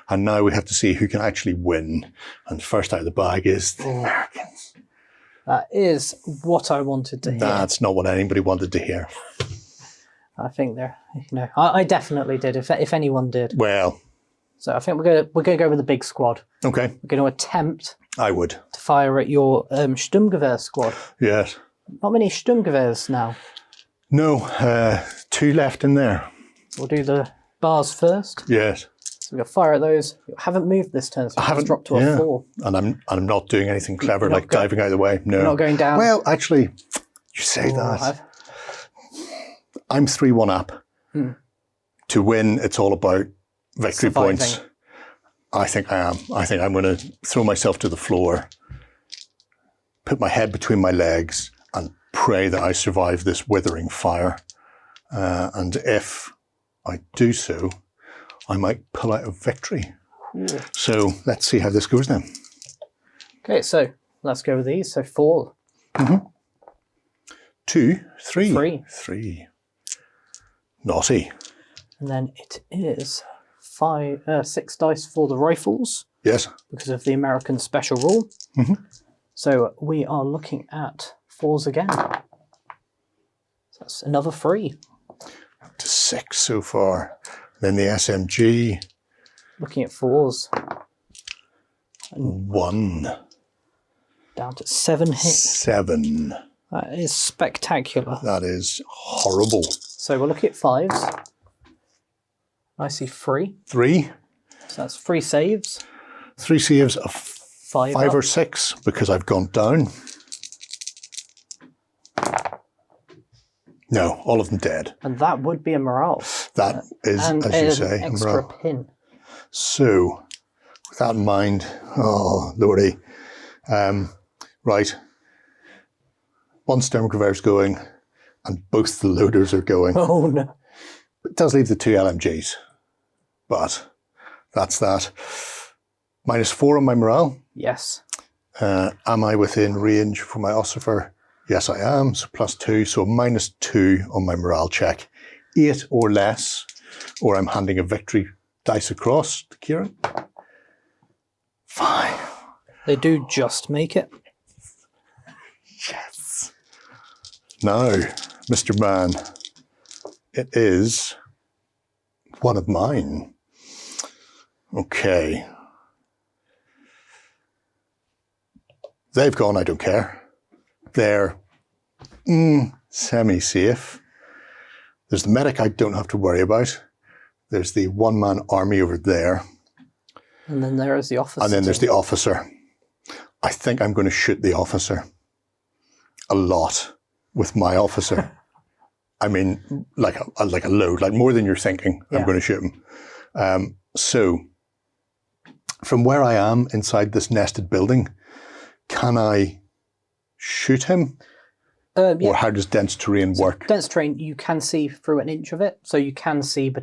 and now we have to see who can actually win. And first out of the bag is the Americans. That is what I wanted to hear. That's not what anybody wanted to hear. I think they're, I definitely did, if anyone did. Well. So I think we're going to go with the big squad. Okay. We're going to attempt... I would. To fire at your Sturmgewehr squad. Yes. Not many Sturmgewehrs now. No, 2 left in there. We'll do the bars first. Yes. So we'll fire at those. You haven't moved this turn, so it's dropped to a 4. And I'm not doing anything clever like diving out of the way. No. You're not going down. Well, actually, you say that. I'm 3-1 up. To win, it's all about victory points. I think I am. I think I'm going to throw myself to the floor, put my head between my legs, and pray that I survive this withering fire. And if I do so, I might pull out a victory. Ooh. So let's see how this goes then. Okay, so let's go with these. So 4. 2, 3. 3. Naughty. And then it is 6 dice for the rifles. Yes. Because of the American special rule. So we are looking at 4s again. So that's another 3. Up to 6 so far. Then the SMG. Looking at 4s. 1. Down to 7 hits. 7. That is spectacular. That is horrible. So we're looking at 5s. I see 3. 3. So that's 3 saves. 3 saves of 5 up. or 6 because I've gone down. No, all of them dead. And that would be a morale. That is, as you say, an extra pin. So, with that in mind, oh lordy, right. 1 Sturmgewehr's going, and both the loaders are going. Oh no! It does leave the 2 LMGs, but that's that. -4 on my morale. Yes. Am I within range for my ossifer? Yes, I am. So +2, so -2 on my morale check. 8 or less, or I'm handing a victory dice across to Kieran. 5. They do just make it. Yes. Now, Mr. Man, it is one of mine. Okay. They've gone, I don't care. They're semi-safe. There's the medic I don't have to worry about. There's the one-man army over there. And then there is the officer. And then there's the officer. I think I'm going to shoot the officer. A lot with my officer. I mean, like a load, like more than you're thinking. Yeah. I'm going to shoot him. So, from where I am inside this nested building, can I shoot him? Yeah. Or how does dense terrain work? Dense terrain, you can see through an inch of it, so you can see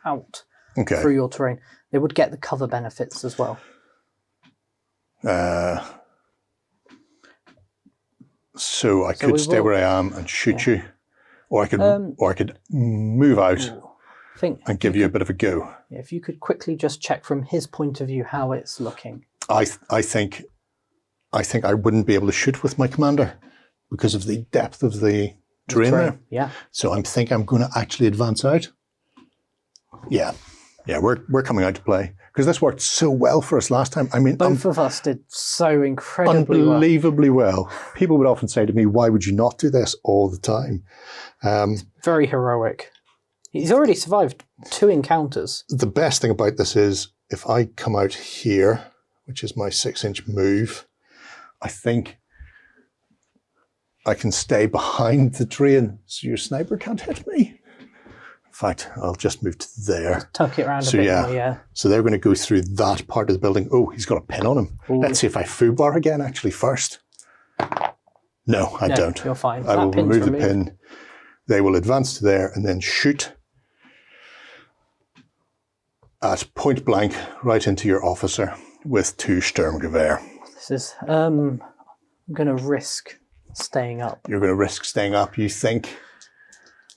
out through your terrain. They would get the cover benefits as well. So I could stay where I am and shoot you, or I could move out and give you a bit of a go. Yeah, if you could quickly just check from his point of view how it's looking. I think I wouldn't be able to shoot with my commander because of the depth of the terrain there. Yeah. So I think I'm going to actually advance out. Yeah. Yeah, we're coming out to play because this worked so well for us last time. I mean, both of us did so incredibly unbelievably well. People would often say to me, "Why would you not do this all the time?" Very heroic. He's already survived 2 encounters. The best thing about this is if I come out here, which is my 6-inch move, I think I can stay behind the train so your sniper can't hit me. In fact, I'll just move to there. Just tuck it around a bit more, yeah. So they're going to go through that part of the building. Oh, he's got a pin on him. Ooh. Let's see if I foobar again, actually, first. No, I don't. You're fine. I will remove the pin. They will advance to there and then shoot at point blank right into your officer with 2 Sturmgewehr. This is, I'm going to risk staying up. You're going to risk staying up, you think?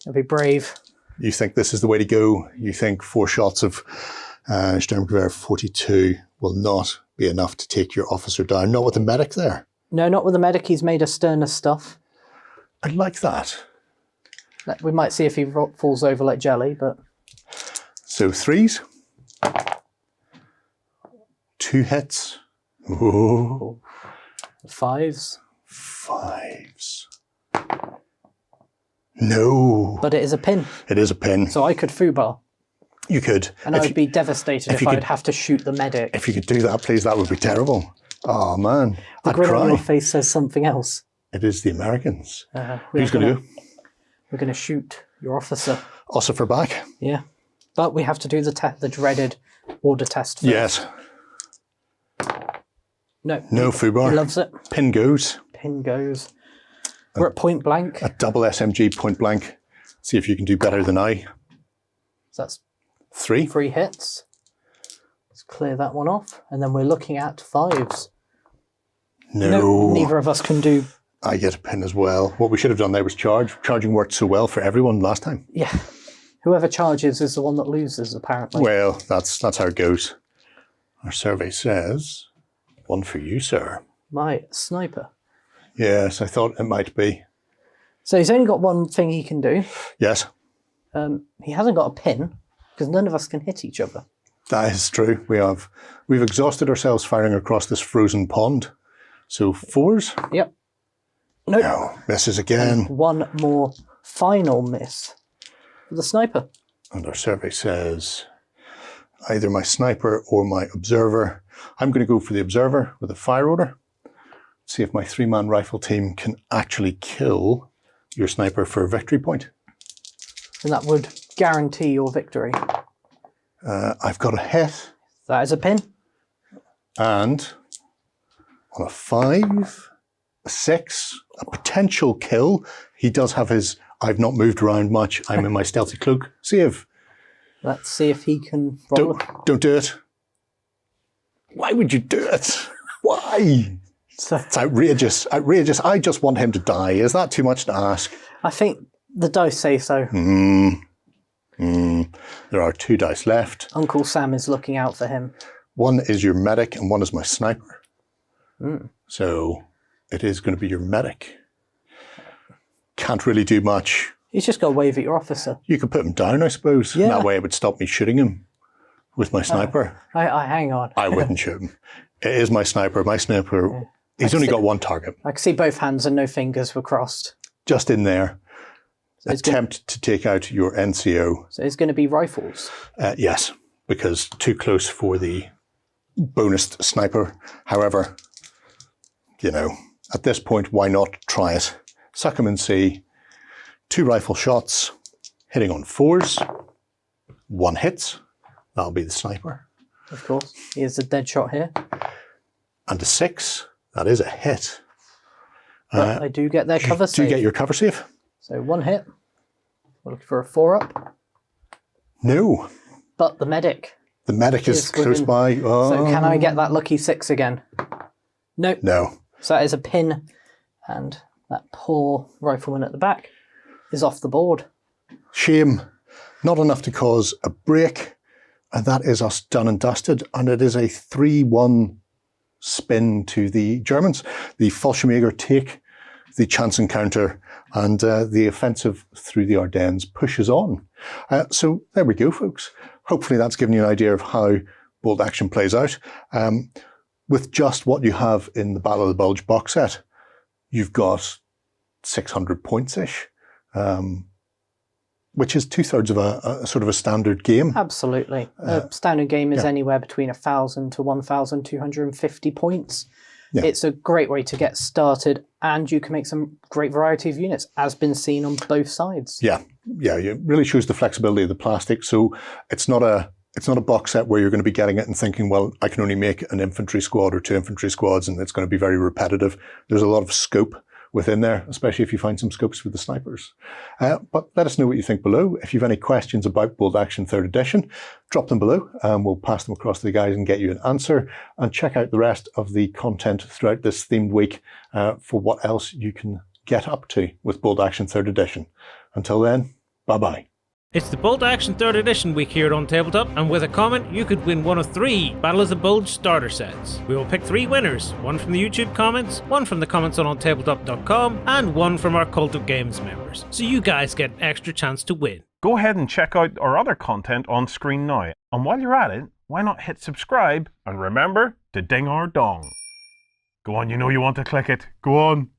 I'll be brave. You think this is the way to go? You think 4 shots of Sturmgewehr 42 will not be enough to take your officer down? Not with the medic there? No, not with the medic. He's made of sterner stuff. I like that. We might see if he falls over like jelly, but... So 3s. 2 hits. Ooh. 5s. 5s. No. But it is a pin. It is a pin. So I could foobar. You could. And I would be devastated if I'd have to shoot the medic. If you could do that, please, that would be terrible. Oh, man. The grin on your face says something else. It is the Americans. Who's going to go? We're going to shoot your officer. Also for back? Yeah. But we have to do the dreaded order test first. Yes. No. No foobar. He loves it. Pin goes. Pin goes. We're at point blank. A double SMG point blank. See if you can do better than I. So that's 3. 3 hits. Let's clear that one off. And then we're looking at 5s. No. Neither of us can do... I get a pin as well. What we should have done there was charge. Charging worked so well for everyone last time. Yeah. Whoever charges is the one that loses, apparently. Well, that's how it goes. Our survey says, 1 for you, sir. My sniper. Yes, I thought it might be. So he's only got one thing he can do. Yes. He hasn't got a pin, because none of us can hit each other. That is true. We've exhausted ourselves firing across this frozen pond. So 4s? Yep. Nope. No, misses again. And 1 more final miss for the sniper. And our survey says either my sniper or my observer. I'm going to go for the observer with a fire order. See if my 3-man rifle team can actually kill your sniper for a victory point. And that would guarantee your victory. I've got a hit. That is a pin. And on a 5, a 6, a potential kill. He does have his, I've not moved around much, I'm in my stealthy cloak. Save. Let's see if he can roll. Don't do it. Why would you do it? Why? It's outrageous. Outrageous. I just want him to die. Is that too much to ask? I think the dice say so. There are 2 dice left. Uncle Sam is looking out for him. One is your medic and one is my sniper. So it is going to be your medic. Can't really do much. He's just got to wave at your officer. You could put him down, I suppose. Yeah. That way it would stop me shooting him with my sniper. Hang on. I wouldn't shoot him. It is my sniper. My sniper, he's only got one target. I can see both hands and no fingers were crossed. Just in there. So Attempt to take out your NCO. So it's going to be rifles. Yes, because too close for the bonus sniper. However, you know, at this point, why not try it? Suck him and see. 2 rifle shots, hitting on 4s. 1 hits. That'll be the sniper. Of course. He is a dead shot here. And a 6. That is a hit. But I do get their cover save. Do you get your cover save? So 1 hit. We're looking for a 4-up. No. But the medic. The medic is close by. Oh. So can I get that lucky 6 again? Nope. No. So that is a pin. And that poor rifleman at the back is off the board. Shame. Not enough to cause a break. And that is us done and dusted. And it is a 3-1 spin to the Germans. The Fallschirmjäger take the chance encounter, and the offensive through the Ardennes pushes on. So there we go, folks. Hopefully that's given you an idea of how bolt action plays out. With just what you have in the Battle of the Bulge box set, you've got 600 points-ish, which is 2/3 of a sort of a standard game. Absolutely. A standard game is anywhere between 1,000 to 1,250 points. Yeah. It's a great way to get started, and you can make some great variety of units, as been seen on both sides. Yeah, it really shows the flexibility of the plastic. So it's not a box set where you're going to be getting it and thinking, well, I can only make an infantry squad or 2 infantry squads, and it's going to be very repetitive. There's a lot of scope within there, especially if you find some scopes with the snipers. But let us know what you think below. If you have any questions about Bolt Action 3rd Edition, drop them below and we'll pass them across to the guys and get you an answer. And check out the rest of the content throughout this themed week for what else you can get up to with Bolt Action 3rd Edition. Until then, bye-bye. It's the Bolt Action 3rd Edition week here on Tabletop, and with a comment, you could win one of 3 Battle of the Bulge starter sets. We will pick 3 winners, 1 from the YouTube comments, 1 from the comments on OnTableTop.com, and 1 from our Warlord Games members. So you guys get an extra chance to win. Go ahead and check out our other content on screen now. And while you're at it, why not hit subscribe and remember to ding our dong. Go on, you know you want to click it. Go on.